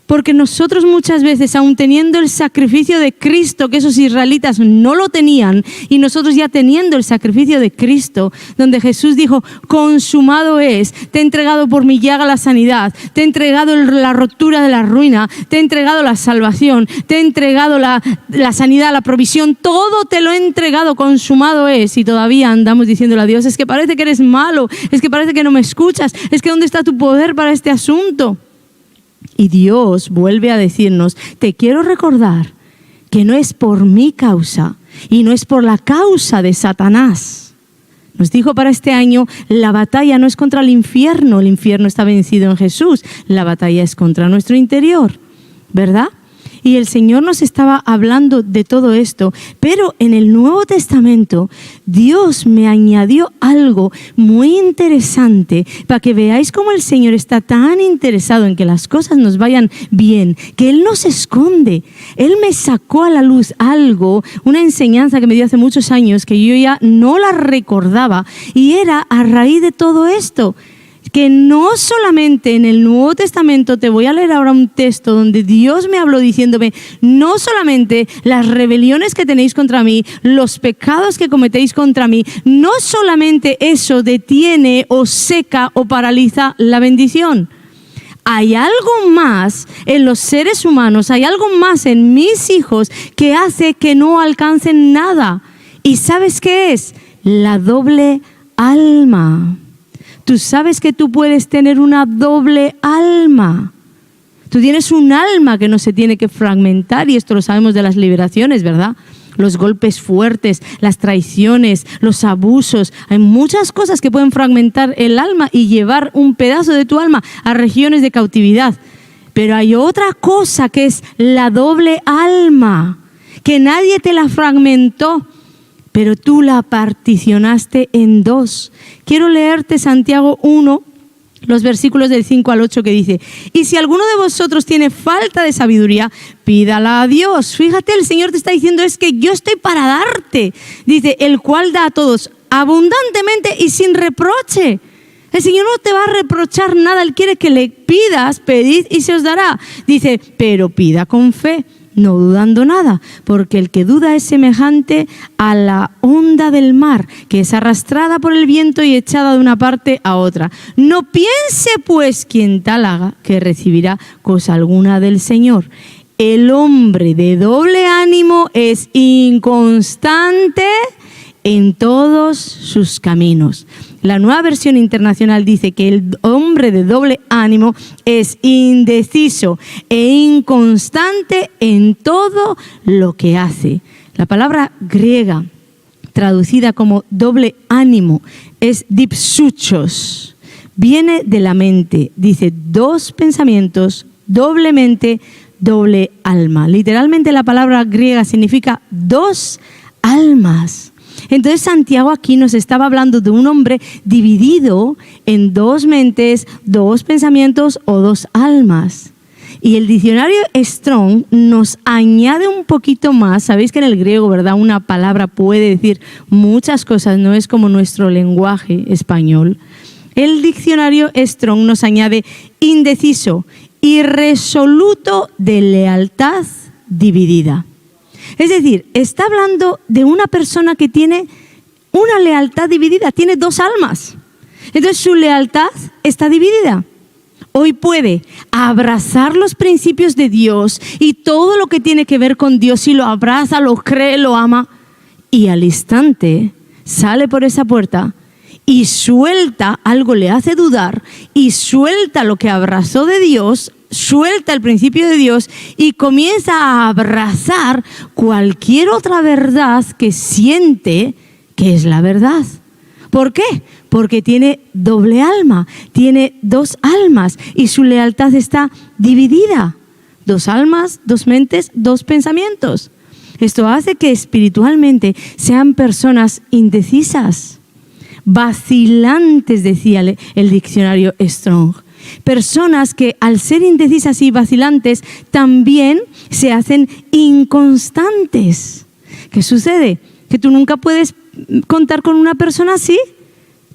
Porque nosotros muchas veces, aun teniendo el sacrificio de Cristo, que esos israelitas no lo tenían, y nosotros ya teniendo el sacrificio de Cristo, donde Jesús dijo, consumado es, te he entregado por mi llaga la sanidad, te he entregado la rotura de la ruina, te he entregado la salvación, te he entregado la sanidad, la provisión, todo te lo he entregado, consumado es, y todavía andamos diciéndole a Dios, es que parece que eres malo, es que parece que no me escuchas, es que ¿dónde está tu poder para este asunto? Y Dios vuelve a decirnos, te quiero recordar que no es por mi causa y no es por la causa de Satanás. Nos dijo para este año, la batalla no es contra el infierno está vencido en Jesús, la batalla es contra nuestro interior, ¿verdad? Y el Señor nos estaba hablando de todo esto, pero en el Nuevo Testamento Dios me añadió algo muy interesante para que veáis cómo el Señor está tan interesado en que las cosas nos vayan bien, que Él no se esconde. Él me sacó a la luz algo, una enseñanza que me dio hace muchos años que yo ya no la recordaba y era a raíz de todo esto. Que no solamente en el Nuevo Testamento, te voy a leer ahora un texto donde Dios me habló diciéndome, no solamente las rebeliones que tenéis contra mí, los pecados que cometéis contra mí, no solamente eso detiene o seca o paraliza la bendición. Hay algo más en los seres humanos, hay algo más en mis hijos que hace que no alcancen nada. ¿Y sabes qué es? La doble alma. Tú sabes que tú puedes tener una doble alma. Tú tienes un alma que no se tiene que fragmentar y esto lo sabemos de las liberaciones, ¿verdad? Los golpes fuertes, las traiciones, los abusos. Hay muchas cosas que pueden fragmentar el alma y llevar un pedazo de tu alma a regiones de cautividad. Pero hay otra cosa que es la doble alma, que nadie te la fragmentó, pero tú la particionaste en dos. Quiero leerte Santiago 1, los versículos del 5 al 8 que dice, y si alguno de vosotros tiene falta de sabiduría, pídala a Dios. Fíjate, el Señor te está diciendo, es que yo estoy para darte. Dice, el cual da a todos abundantemente y sin reproche. El Señor no te va a reprochar nada, Él quiere que le pidas, pedid y se os dará. Dice, pero pida con fe, no dudando nada, porque el que duda es semejante a la onda del mar, que es arrastrada por el viento y echada de una parte a otra. No piense pues quien tal haga que recibirá cosa alguna del Señor. El hombre de doble ánimo es inconstante en todos sus caminos. La Nueva Versión Internacional dice que el hombre de doble ánimo es indeciso e inconstante en todo lo que hace. La palabra griega traducida como doble ánimo, es dipsuchos. Viene de la mente, dice dos pensamientos, doble mente, doble alma. Literalmente la palabra griega significa dos almas. Entonces Santiago aquí nos estaba hablando de un hombre dividido en dos mentes, dos pensamientos o dos almas. Y el diccionario Strong nos añade un poquito más. Sabéis que en el griego, ¿verdad?, una palabra puede decir muchas cosas, no es como nuestro lenguaje español. El diccionario Strong nos añade indeciso, irresoluto de lealtad dividida. Es decir, está hablando de una persona que tiene una lealtad dividida, tiene dos almas. Entonces su lealtad está dividida. Hoy puede abrazar los principios de Dios y todo lo que tiene que ver con Dios y lo abraza, lo cree, lo ama. Y al instante sale por esa puerta y suelta, algo le hace dudar y suelta lo que abrazó de Dios, suelta el principio de Dios y comienza a abrazar cualquier otra verdad que siente que es la verdad. ¿Por qué? Porque tiene doble alma, tiene dos almas y su lealtad está dividida. Dos almas, dos mentes, dos pensamientos. Esto hace que espiritualmente sean personas indecisas, vacilantes, decía el diccionario Strong. Personas que al ser indecisas y vacilantes también se hacen inconstantes. ¿Qué sucede? Que tú nunca puedes contar con una persona así.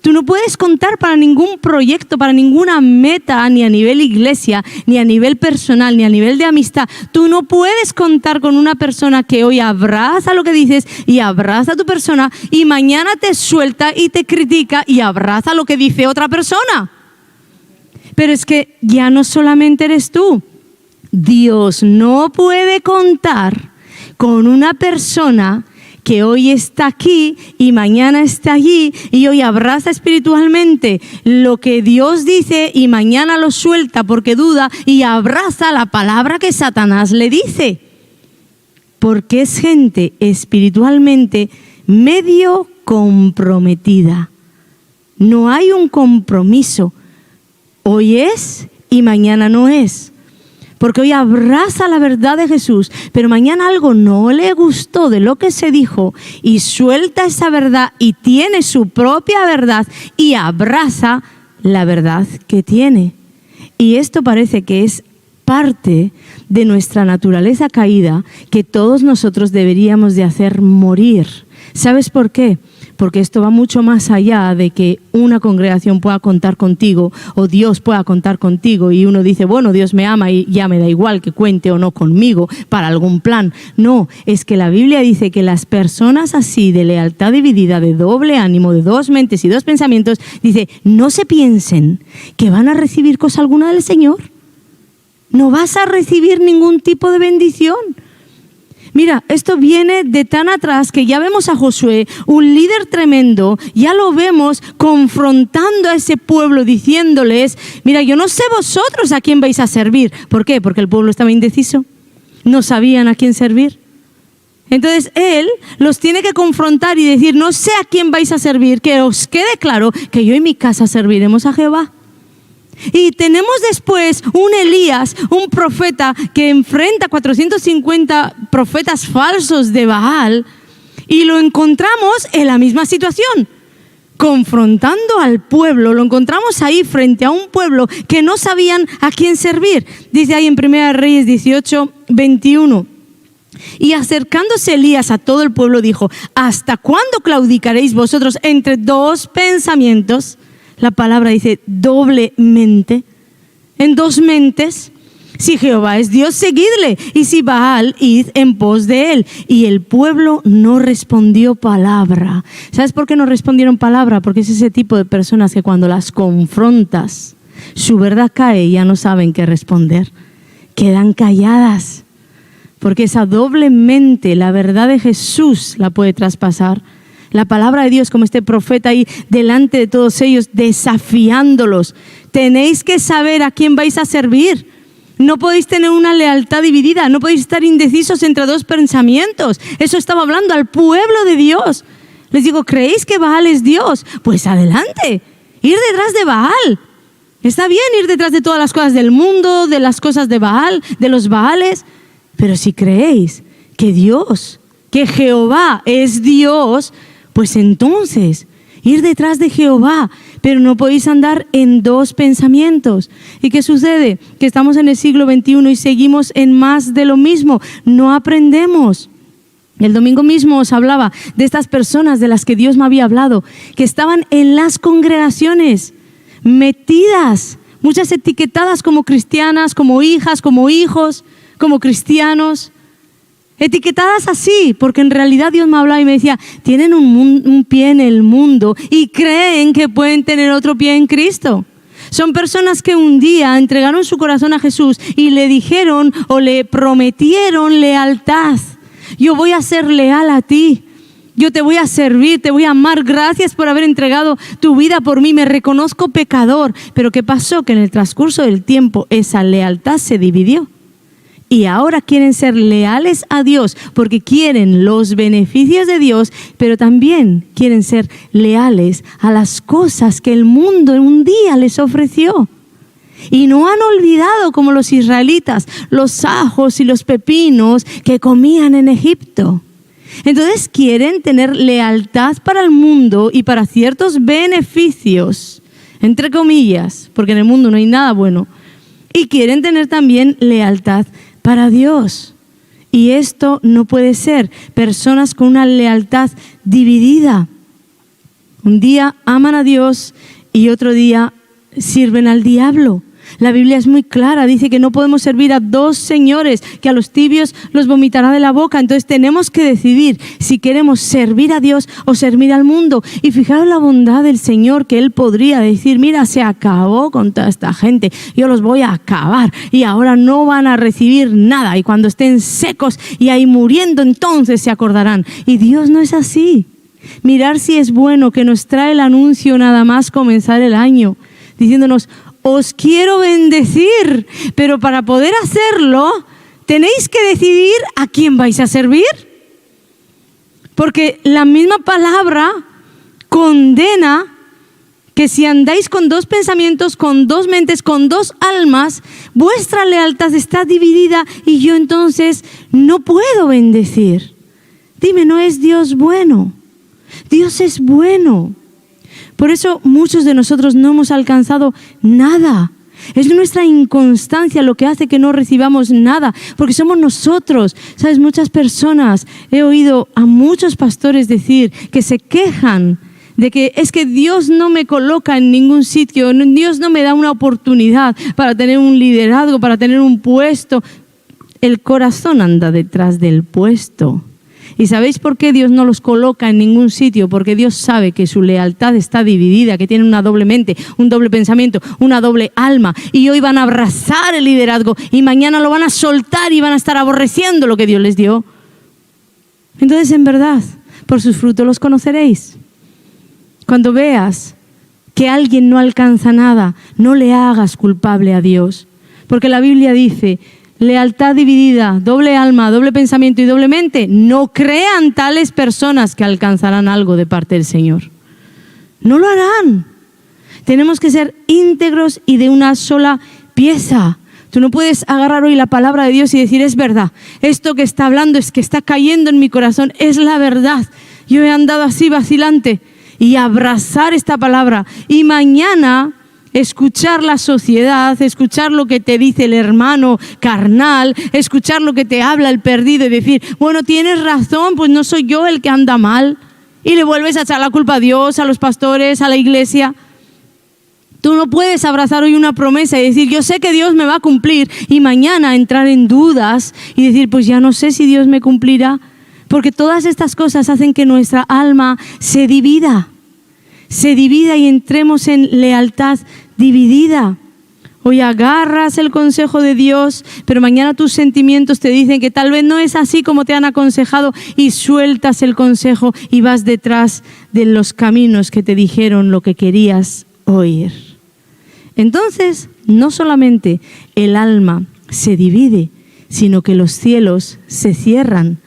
Tú no puedes contar para ningún proyecto, para ninguna meta, ni a nivel iglesia, ni a nivel personal, ni a nivel de amistad. Tú no puedes contar con una persona que hoy abraza lo que dices y abraza a tu persona y mañana te suelta y te critica y abraza lo que dice otra persona. Pero es que ya no solamente eres tú. Dios no puede contar con una persona que hoy está aquí y mañana está allí y hoy abraza espiritualmente lo que Dios dice y mañana lo suelta porque duda y abraza la palabra que Satanás le dice. Porque es gente espiritualmente medio comprometida. No hay un compromiso. Hoy es y mañana no es. Porque hoy abraza la verdad de Jesús, pero mañana algo no le gustó de lo que se dijo y suelta esa verdad y tiene su propia verdad y abraza la verdad que tiene. Y esto parece que es parte de nuestra naturaleza caída que todos nosotros deberíamos de hacer morir. ¿Sabes por qué? Porque esto va mucho más allá de que una congregación pueda contar contigo o Dios pueda contar contigo y uno dice, bueno, Dios me ama y ya me da igual que cuente o no conmigo para algún plan. No, es que la Biblia dice que las personas así de lealtad dividida, de doble ánimo, de dos mentes y dos pensamientos, dice, no se piensen que van a recibir cosa alguna del Señor. No vas a recibir ningún tipo de bendición. Mira, esto viene de tan atrás que ya vemos a Josué, un líder tremendo, ya lo vemos confrontando a ese pueblo diciéndoles, mira, yo no sé vosotros a quién vais a servir. ¿Por qué? Porque el pueblo estaba indeciso, no sabían a quién servir. Entonces él los tiene que confrontar y decir, no sé a quién vais a servir, que os quede claro que yo y mi casa serviremos a Jehová. Y tenemos después un Elías, un profeta que enfrenta 450 profetas falsos de Baal y lo encontramos en la misma situación, confrontando al pueblo. Lo encontramos ahí frente a un pueblo que no sabían a quién servir. Dice ahí en 1 Reyes 18, 21. Y acercándose Elías a todo el pueblo dijo, ¿hasta cuándo claudicaréis vosotros entre dos pensamientos? La palabra dice doblemente, en dos mentes. Si Jehová es Dios, seguidle, y si Baal, id en pos de él. Y el pueblo no respondió palabra. ¿Sabes por qué no respondieron palabra? Porque es ese tipo de personas que cuando las confrontas, su verdad cae y ya no saben qué responder. Quedan calladas, porque esa doble mente, la verdad de Jesús la puede traspasar. La palabra de Dios, como este profeta ahí delante de todos ellos, desafiándolos. Tenéis que saber a quién vais a servir. No podéis tener una lealtad dividida, no podéis estar indecisos entre dos pensamientos. Eso estaba hablando al pueblo de Dios. Les digo, ¿creéis que Baal es Dios? Pues adelante, ir detrás de Baal. Está bien ir detrás de todas las cosas del mundo, de las cosas de Baal, de los Baales, pero si creéis que Dios, que Jehová es Dios, pues entonces ir detrás de Jehová, pero no podéis andar en dos pensamientos. ¿Y qué sucede? Que estamos en el siglo XXI y seguimos en más de lo mismo, no aprendemos. El domingo mismo os hablaba de estas personas de las que Dios me había hablado, que estaban en las congregaciones, metidas, muchas etiquetadas como cristianas, como hijas, como hijos, como cristianos, etiquetadas así, porque en realidad Dios me hablaba y me decía, tienen un pie en el mundo y creen que pueden tener otro pie en Cristo. Son personas que un día entregaron su corazón a Jesús y le dijeron o le prometieron lealtad. Yo voy a ser leal a ti. Yo te voy a servir, te voy a amar. Gracias por haber entregado tu vida por mí. Me reconozco pecador. Pero ¿qué pasó? Que en el transcurso del tiempo esa lealtad se dividió. Y ahora quieren ser leales a Dios porque quieren los beneficios de Dios, pero también quieren ser leales a las cosas que el mundo en un día les ofreció. Y no han olvidado, como los israelitas, los ajos y los pepinos que comían en Egipto. Entonces quieren tener lealtad para el mundo y para ciertos beneficios, entre comillas, porque en el mundo no hay nada bueno. Y quieren tener también lealtad para Dios. Y esto no puede ser. Personas con una lealtad dividida. Un día aman a Dios y otro día sirven al diablo. La Biblia es muy clara, dice que no podemos servir a dos señores, que a los tibios los vomitará de la boca. Entonces tenemos que decidir si queremos servir a Dios o servir al mundo. Y fijaros la bondad del Señor, que Él podría decir, mira, se acabó con toda esta gente, yo los voy a acabar y ahora no van a recibir nada. Y cuando estén secos y ahí muriendo, entonces se acordarán. Y Dios no es así. Mirar si es bueno, que nos trae el anuncio nada más comenzar el año, diciéndonos, os quiero bendecir, pero para poder hacerlo tenéis que decidir a quién vais a servir. Porque la misma palabra condena que si andáis con dos pensamientos, con dos mentes, con dos almas, vuestra lealtad está dividida y yo entonces no puedo bendecir. Dime, ¿no es Dios bueno? Dios es bueno. Por eso muchos de nosotros no hemos alcanzado nada. Es nuestra inconstancia lo que hace que no recibamos nada, porque somos nosotros. ¿Sabes? Muchas personas, he oído a muchos pastores decir que se quejan de que es que Dios no me coloca en ningún sitio, Dios no me da una oportunidad para tener un liderazgo, para tener un puesto. El corazón anda detrás del puesto. ¿Y sabéis por qué Dios no los coloca en ningún sitio? Porque Dios sabe que su lealtad está dividida, que tienen una doble mente, un doble pensamiento, una doble alma. Y hoy van a abrazar el liderazgo y mañana lo van a soltar y van a estar aborreciendo lo que Dios les dio. Entonces, en verdad, por sus frutos los conoceréis. Cuando veas que alguien no alcanza nada, no le hagas culpable a Dios. Porque la Biblia dice, lealtad dividida, doble alma, doble pensamiento y doble mente. No crean tales personas que alcanzarán algo de parte del Señor. No lo harán. Tenemos que ser íntegros y de una sola pieza. Tú no puedes agarrar hoy la palabra de Dios y decir, es verdad, esto que está hablando es que está cayendo en mi corazón, es la verdad. Yo he andado así vacilante y abrazar esta palabra. Y mañana escuchar la sociedad, escuchar lo que te dice el hermano carnal, escuchar lo que te habla el perdido y decir, bueno, tienes razón, pues no soy yo el que anda mal. Y le vuelves a echar la culpa a Dios, a los pastores, a la iglesia. Tú no puedes abrazar hoy una promesa y decir, yo sé que Dios me va a cumplir, y mañana entrar en dudas y decir, pues ya no sé si Dios me cumplirá. Porque todas estas cosas hacen que nuestra alma se divida y entremos en lealtad dividida. Hoy agarras el consejo de Dios, pero mañana tus sentimientos te dicen que tal vez no es así como te han aconsejado y sueltas el consejo y vas detrás de los caminos que te dijeron lo que querías oír. Entonces, no solamente el alma se divide, sino que los cielos se cierran,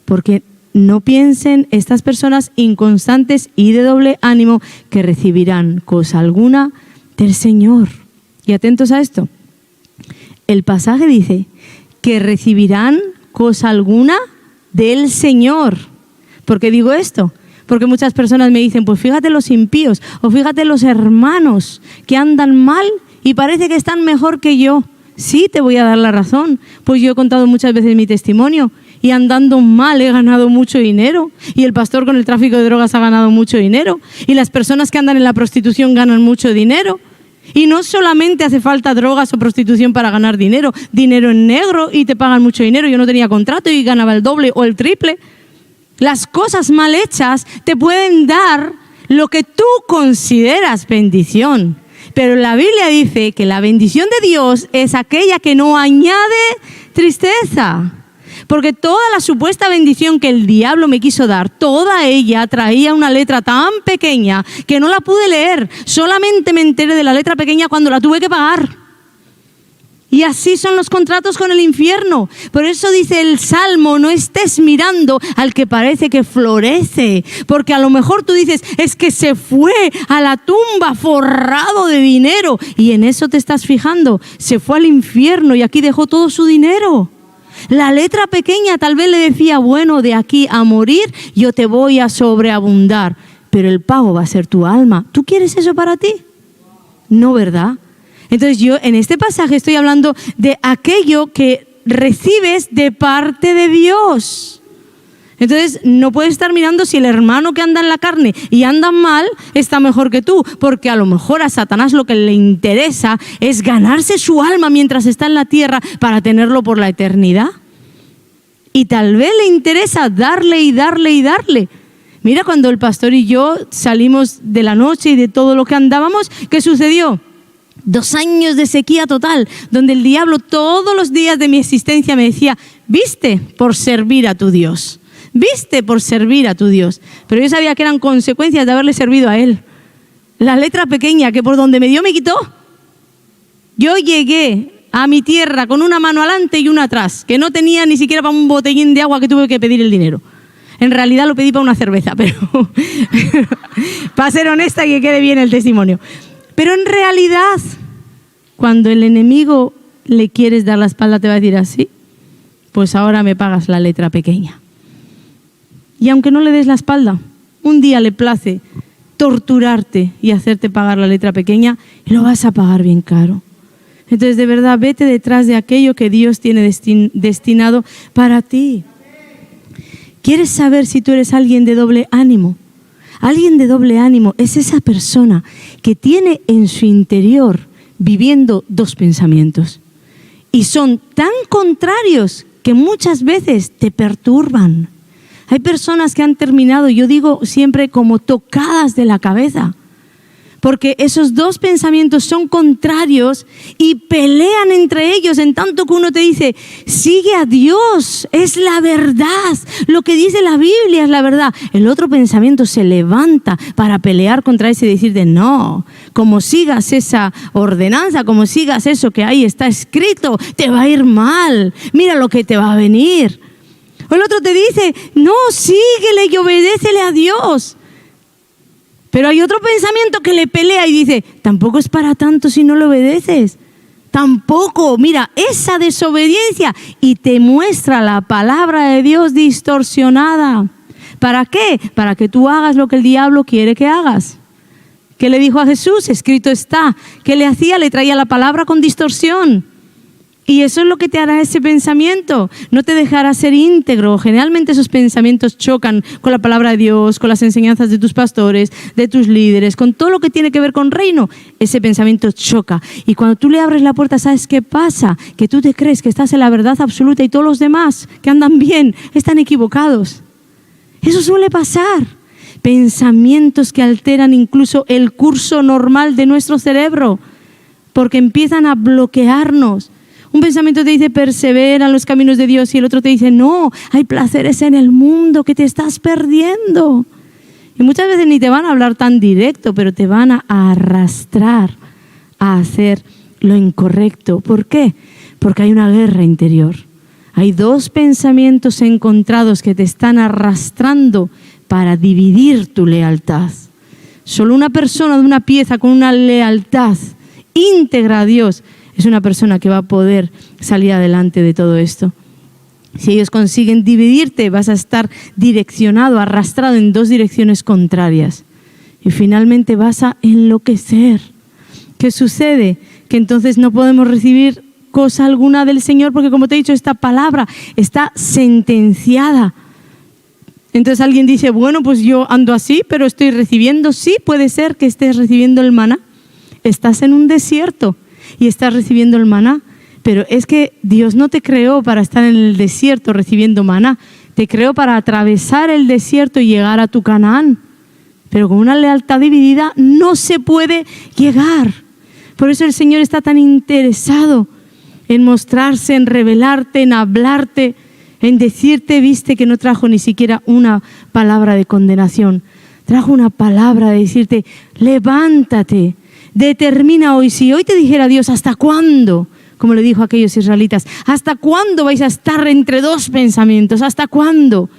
porque no piensen estas personas inconstantes y de doble ánimo que recibirán cosa alguna del Señor. Y atentos a esto. El pasaje dice que recibirán cosa alguna del Señor. ¿Por qué digo esto? Porque muchas personas me dicen, pues fíjate los impíos o fíjate los hermanos que andan mal y parece que están mejor que yo. Sí, te voy a dar la razón, pues yo he contado muchas veces mi testimonio y andando mal he ganado mucho dinero y el pastor con el tráfico de drogas ha ganado mucho dinero y las personas que andan en la prostitución ganan mucho dinero. Y no solamente hace falta drogas o prostitución para ganar dinero, dinero en negro y te pagan mucho dinero. Yo no tenía contrato y ganaba el doble o el triple. Las cosas mal hechas te pueden dar lo que tú consideras bendición. Pero la Biblia dice que la bendición de Dios es aquella que no añade tristeza. Porque toda la supuesta bendición que el diablo me quiso dar, toda ella traía una letra tan pequeña que no la pude leer. Solamente me enteré de la letra pequeña cuando la tuve que pagar. Y así son los contratos con el infierno. Por eso dice el Salmo, no estés mirando al que parece que florece. Porque a lo mejor tú dices, es que se fue a la tumba forrado de dinero. Y en eso te estás fijando. Se fue al infierno y aquí dejó todo su dinero. La letra pequeña tal vez le decía, bueno, de aquí a morir yo te voy a sobreabundar. Pero el pago va a ser tu alma. ¿Tú quieres eso para ti? No, ¿verdad? Entonces yo en este pasaje estoy hablando de aquello que recibes de parte de Dios. Entonces no puedes estar mirando si el hermano que anda en la carne y anda mal está mejor que tú, porque a lo mejor a Satanás lo que le interesa es ganarse su alma mientras está en la tierra para tenerlo por la eternidad. Y tal vez le interesa darle y darle y darle. Mira, cuando el pastor y yo salimos de la noche y de todo lo que andábamos, ¿qué sucedió? 2 años de sequía total, donde el diablo todos los días de mi existencia me decía, viste por servir a tu Dios, viste por servir a tu Dios. Pero yo sabía que eran consecuencias de haberle servido a Él. La letra pequeña que por donde me dio me quitó. Yo llegué a mi tierra con una mano adelante y una atrás, que no tenía ni siquiera para un botellín de agua que tuve que pedir el dinero. En realidad lo pedí para una cerveza, pero para ser honesta y que quede bien el testimonio. Pero en realidad, cuando el enemigo le quieres dar la espalda, te va a decir así, pues ahora me pagas la letra pequeña. Y aunque no le des la espalda, un día le place torturarte y hacerte pagar la letra pequeña y lo vas a pagar bien caro. Entonces, de verdad, vete detrás de aquello que Dios tiene destinado para ti. ¿Quieres saber si tú eres alguien de doble ánimo? Alguien de doble ánimo es esa persona que tiene en su interior viviendo 2 pensamientos. Y son tan contrarios que muchas veces te perturban. Hay personas que han terminado, yo digo siempre, como tocadas de la cabeza. Porque esos 2 pensamientos son contrarios y pelean entre ellos, en tanto que uno te dice, sigue a Dios, es la verdad, lo que dice la Biblia es la verdad. El otro pensamiento se levanta para pelear contra ese y decirte, no, como sigas esa ordenanza, como sigas eso que ahí está escrito, te va a ir mal, mira lo que te va a venir. O el otro te dice, no, síguele y obedécele a Dios. Pero hay otro pensamiento que le pelea y dice, tampoco es para tanto si no le obedeces. Tampoco, mira, esa desobediencia y te muestra la palabra de Dios distorsionada. ¿Para qué? Para que tú hagas lo que el diablo quiere que hagas. ¿Qué le dijo a Jesús? Escrito está. ¿Qué le hacía? Le traía la palabra con distorsión. Y eso es lo que te hará ese pensamiento. No te dejará ser íntegro. Generalmente esos pensamientos chocan con la palabra de Dios, con las enseñanzas de tus pastores, de tus líderes, con todo lo que tiene que ver con reino. Ese pensamiento choca. Y cuando tú le abres la puerta, ¿sabes qué pasa? Que tú te crees que estás en la verdad absoluta y todos los demás que andan bien están equivocados. Eso suele pasar. Pensamientos que alteran incluso el curso normal de nuestro cerebro, porque empiezan a bloquearnos. Un pensamiento te dice, persevera en los caminos de Dios, y el otro te dice, no, hay placeres en el mundo que te estás perdiendo. Y muchas veces ni te van a hablar tan directo, pero te van a arrastrar a hacer lo incorrecto. ¿Por qué? Porque hay una guerra interior. Hay dos pensamientos encontrados que te están arrastrando para dividir tu lealtad. Solo una persona de una pieza con una lealtad íntegra a Dios es una persona que va a poder salir adelante de todo esto. Si ellos consiguen dividirte, vas a estar direccionado, arrastrado en dos direcciones contrarias. Y finalmente vas a enloquecer. ¿Qué sucede? Que entonces no podemos recibir cosa alguna del Señor porque, como te he dicho, esta palabra está sentenciada. Entonces alguien dice, bueno, pues yo ando así, pero estoy recibiendo. Sí, puede ser que estés recibiendo el maná. Estás en un desierto y estás recibiendo el maná. Pero es que Dios no te creó para estar en el desierto recibiendo maná. Te creó para atravesar el desierto y llegar a tu Canaán. Pero con una lealtad dividida no se puede llegar. Por eso el Señor está tan interesado en mostrarse, en revelarte, en hablarte, en decirte, viste que no trajo ni siquiera una palabra de condenación. Trajo una palabra de decirte, levántate, determina hoy. Si hoy te dijera Dios, ¿hasta cuándo? Como le dijo a aquellos israelitas, ¿hasta cuándo vais a estar entre dos pensamientos? ¿Hasta cuándo?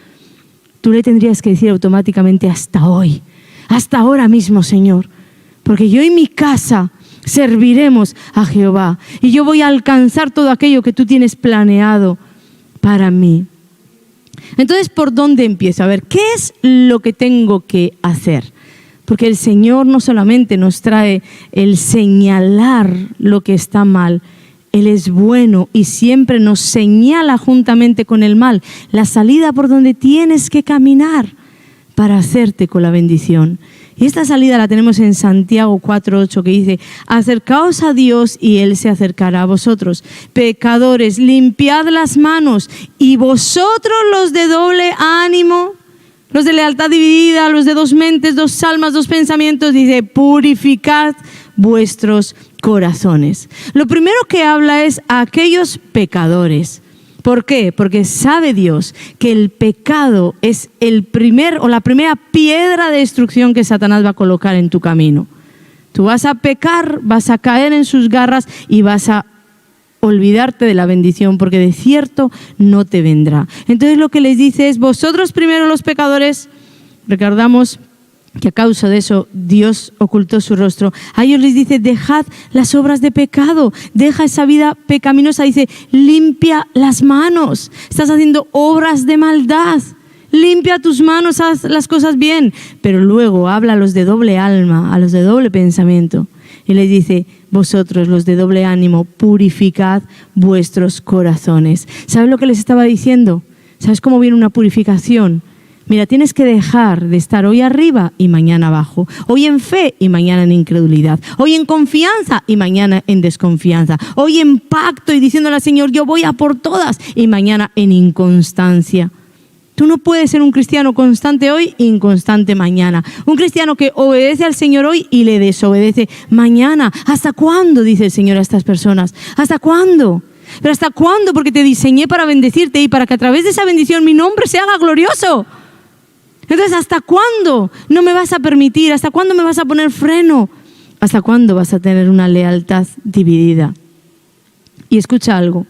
Tú le tendrías que decir automáticamente, hasta hoy, hasta ahora mismo, Señor. Porque yo y mi casa serviremos a Jehová y yo voy a alcanzar todo aquello que tú tienes planeado para mí. Entonces, ¿por dónde empiezo? A ver, ¿qué es lo que tengo que hacer? Porque el Señor no solamente nos trae el señalar lo que está mal, Él es bueno y siempre nos señala juntamente con el mal la salida por donde tienes que caminar para hacerte con la bendición. Y esta salida la tenemos en Santiago 4:8, que dice, acercaos a Dios y Él se acercará a vosotros. Pecadores, limpiad las manos, y vosotros los de doble ánimo, los de lealtad dividida, los de dos mentes, dos almas, dos pensamientos, dice, purificad vuestros corazones. Lo primero que habla es a aquellos pecadores. ¿Por qué? Porque sabe Dios que el pecado es la primera piedra de destrucción que Satanás va a colocar en tu camino. Tú vas a pecar, vas a caer en sus garras y vas a olvidarte de la bendición, porque de cierto no te vendrá. Entonces lo que les dice es, vosotros primero los pecadores, recordamos que a causa de eso Dios ocultó su rostro. A ellos les dice, dejad las obras de pecado, deja esa vida pecaminosa, dice, limpia las manos, estás haciendo obras de maldad, limpia tus manos, haz las cosas bien. Pero luego habla a los de doble alma, a los de doble pensamiento, y les dice, vosotros los de doble ánimo, purificad vuestros corazones. ¿Sabes lo que les estaba diciendo? ¿Sabes cómo viene una purificación? Mira, tienes que dejar de estar hoy arriba y mañana abajo, hoy en fe y mañana en incredulidad, hoy en confianza y mañana en desconfianza, hoy en pacto y diciéndole al Señor, yo voy a por todas, y mañana en inconstancia. Tú no puedes ser un cristiano constante hoy, inconstante mañana. Un cristiano que obedece al Señor hoy y le desobedece mañana. ¿Hasta cuándo? Dice el Señor a estas personas. ¿Hasta cuándo? ¿Pero hasta cuándo? Porque te diseñé para bendecirte y para que a través de esa bendición mi nombre se haga glorioso. Entonces, ¿hasta cuándo no me vas a permitir? ¿Hasta cuándo me vas a poner freno? ¿Hasta cuándo vas a tener una lealtad dividida? Y escucha algo.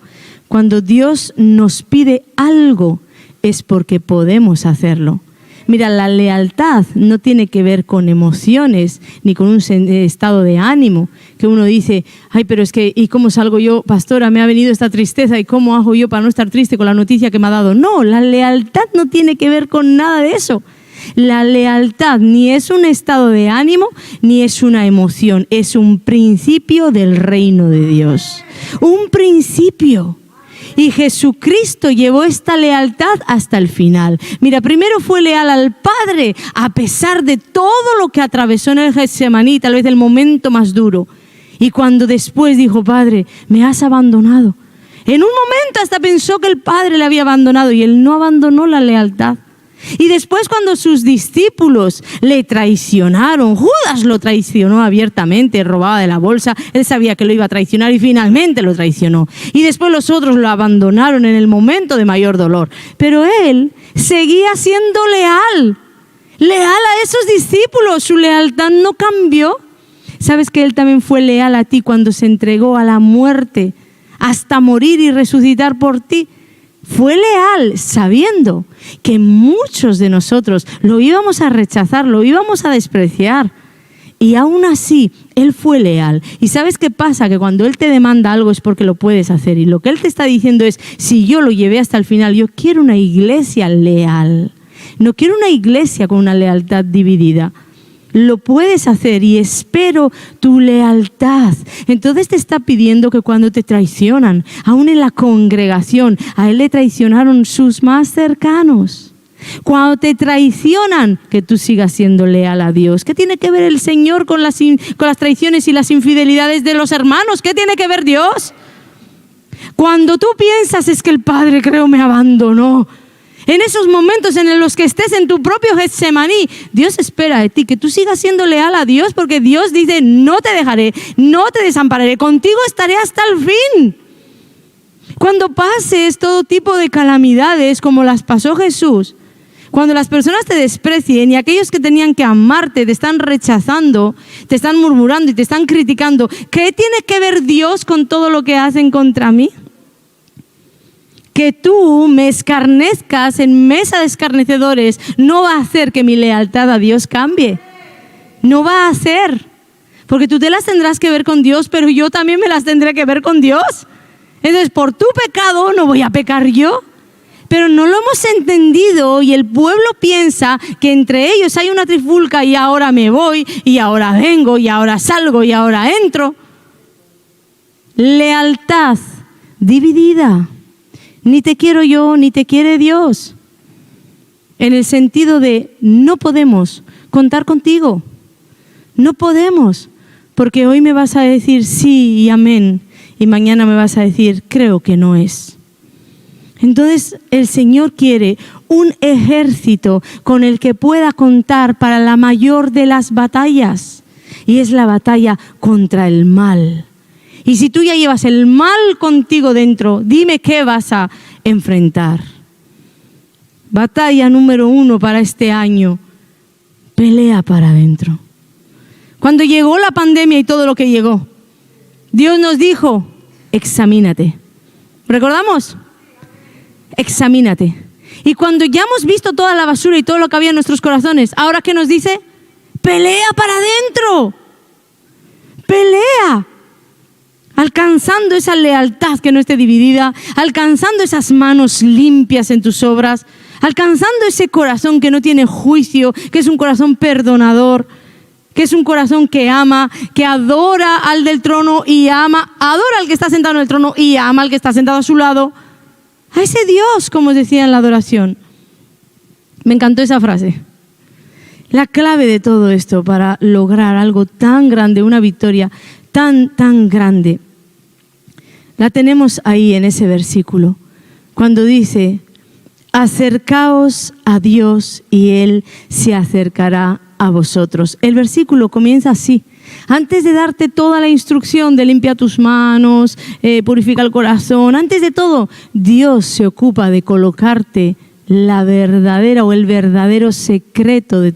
Cuando Dios nos pide algo, es porque podemos hacerlo. Mira, la lealtad no tiene que ver con emociones ni con un estado de ánimo, que uno dice, ay, pero es que, ¿y cómo salgo yo, pastora? Me ha venido esta tristeza, ¿y cómo hago yo para no estar triste con la noticia que me ha dado? No, la lealtad no tiene que ver con nada de eso. La lealtad ni es un estado de ánimo, ni es una emoción, es un principio del reino de Dios. Un principio. Y Jesucristo llevó esta lealtad hasta el final. Mira, primero fue leal al Padre a pesar de todo lo que atravesó en el Getsemaní, tal vez el momento más duro. Y cuando después dijo, Padre, me has abandonado. En un momento hasta pensó que el Padre le había abandonado y él no abandonó la lealtad. Y después cuando sus discípulos le traicionaron, Judas lo traicionó abiertamente, robaba de la bolsa, él sabía que lo iba a traicionar y finalmente lo traicionó. Y después los otros lo abandonaron en el momento de mayor dolor. Pero él seguía siendo leal a esos discípulos, su lealtad no cambió. ¿Sabes que él también fue leal a ti cuando se entregó a la muerte hasta morir y resucitar por ti? Fue leal sabiendo que muchos de nosotros lo íbamos a rechazar, lo íbamos a despreciar. Y aún así, Él fue leal. ¿Y sabes qué pasa? Que cuando Él te demanda algo es porque lo puedes hacer. Y lo que Él te está diciendo es, si yo lo llevé hasta el final, yo quiero una iglesia leal. No quiero una iglesia con una lealtad dividida. Lo puedes hacer y espero tu lealtad. Entonces te está pidiendo que cuando te traicionan, aún en la congregación, a Él le traicionaron sus más cercanos. Cuando te traicionan, que tú sigas siendo leal a Dios. ¿Qué tiene que ver el Señor con las traiciones y las infidelidades de los hermanos? ¿Qué tiene que ver Dios? Cuando tú piensas, es que el Padre creo me abandonó. En esos momentos en los que estés en tu propio Getsemaní, Dios espera de ti que tú sigas siendo leal a Dios, porque Dios dice, no te dejaré, no te desampararé, contigo estaré hasta el fin. Cuando pases todo tipo de calamidades como las pasó Jesús, cuando las personas te desprecien y aquellos que tenían que amarte te están rechazando, te están murmurando y te están criticando, ¿qué tiene que ver Dios con todo lo que hacen contra mí? Que tú me escarnezcas en mesa de escarnecedores no va a hacer que mi lealtad a Dios cambie. No va a hacer. Porque tú te las tendrás que ver con Dios, pero yo también me las tendré que ver con Dios. Entonces, por tu pecado no voy a pecar yo. Pero no lo hemos entendido y el pueblo piensa que entre ellos hay una trifulca y ahora me voy, y ahora vengo, y ahora salgo, y ahora entro. Lealtad dividida. Ni te quiero yo, ni te quiere Dios. En el sentido de no podemos contar contigo. No podemos, porque hoy me vas a decir sí y amén, y mañana me vas a decir creo que no es. Entonces el Señor quiere un ejército con el que pueda contar para la mayor de las batallas, y es la batalla contra el mal. Y si tú ya llevas el mal contigo dentro, dime qué vas a enfrentar. Batalla número 1 para este año, pelea para adentro. Cuando llegó la pandemia y todo lo que llegó, Dios nos dijo, examínate. ¿Recordamos? Examínate. Y cuando ya hemos visto toda la basura y todo lo que había en nuestros corazones, ¿ahora qué nos dice? Pelea para adentro. Pelea. Alcanzando esa lealtad que no esté dividida, alcanzando esas manos limpias en tus obras, alcanzando ese corazón que no tiene juicio, que es un corazón perdonador, que es un corazón que ama, que adora al del trono y ama, adora al que está sentado en el trono y ama al que está sentado a su lado. A ese Dios, como os decía en la adoración. Me encantó esa frase. La clave de todo esto para lograr algo tan grande, una victoria tan grande, la tenemos ahí en ese versículo, cuando dice, acercaos a Dios y Él se acercará a vosotros. El versículo comienza así. Antes de darte toda la instrucción de limpia tus manos, purifica el corazón, antes de todo, Dios se ocupa de colocarte la verdadera o el verdadero secreto de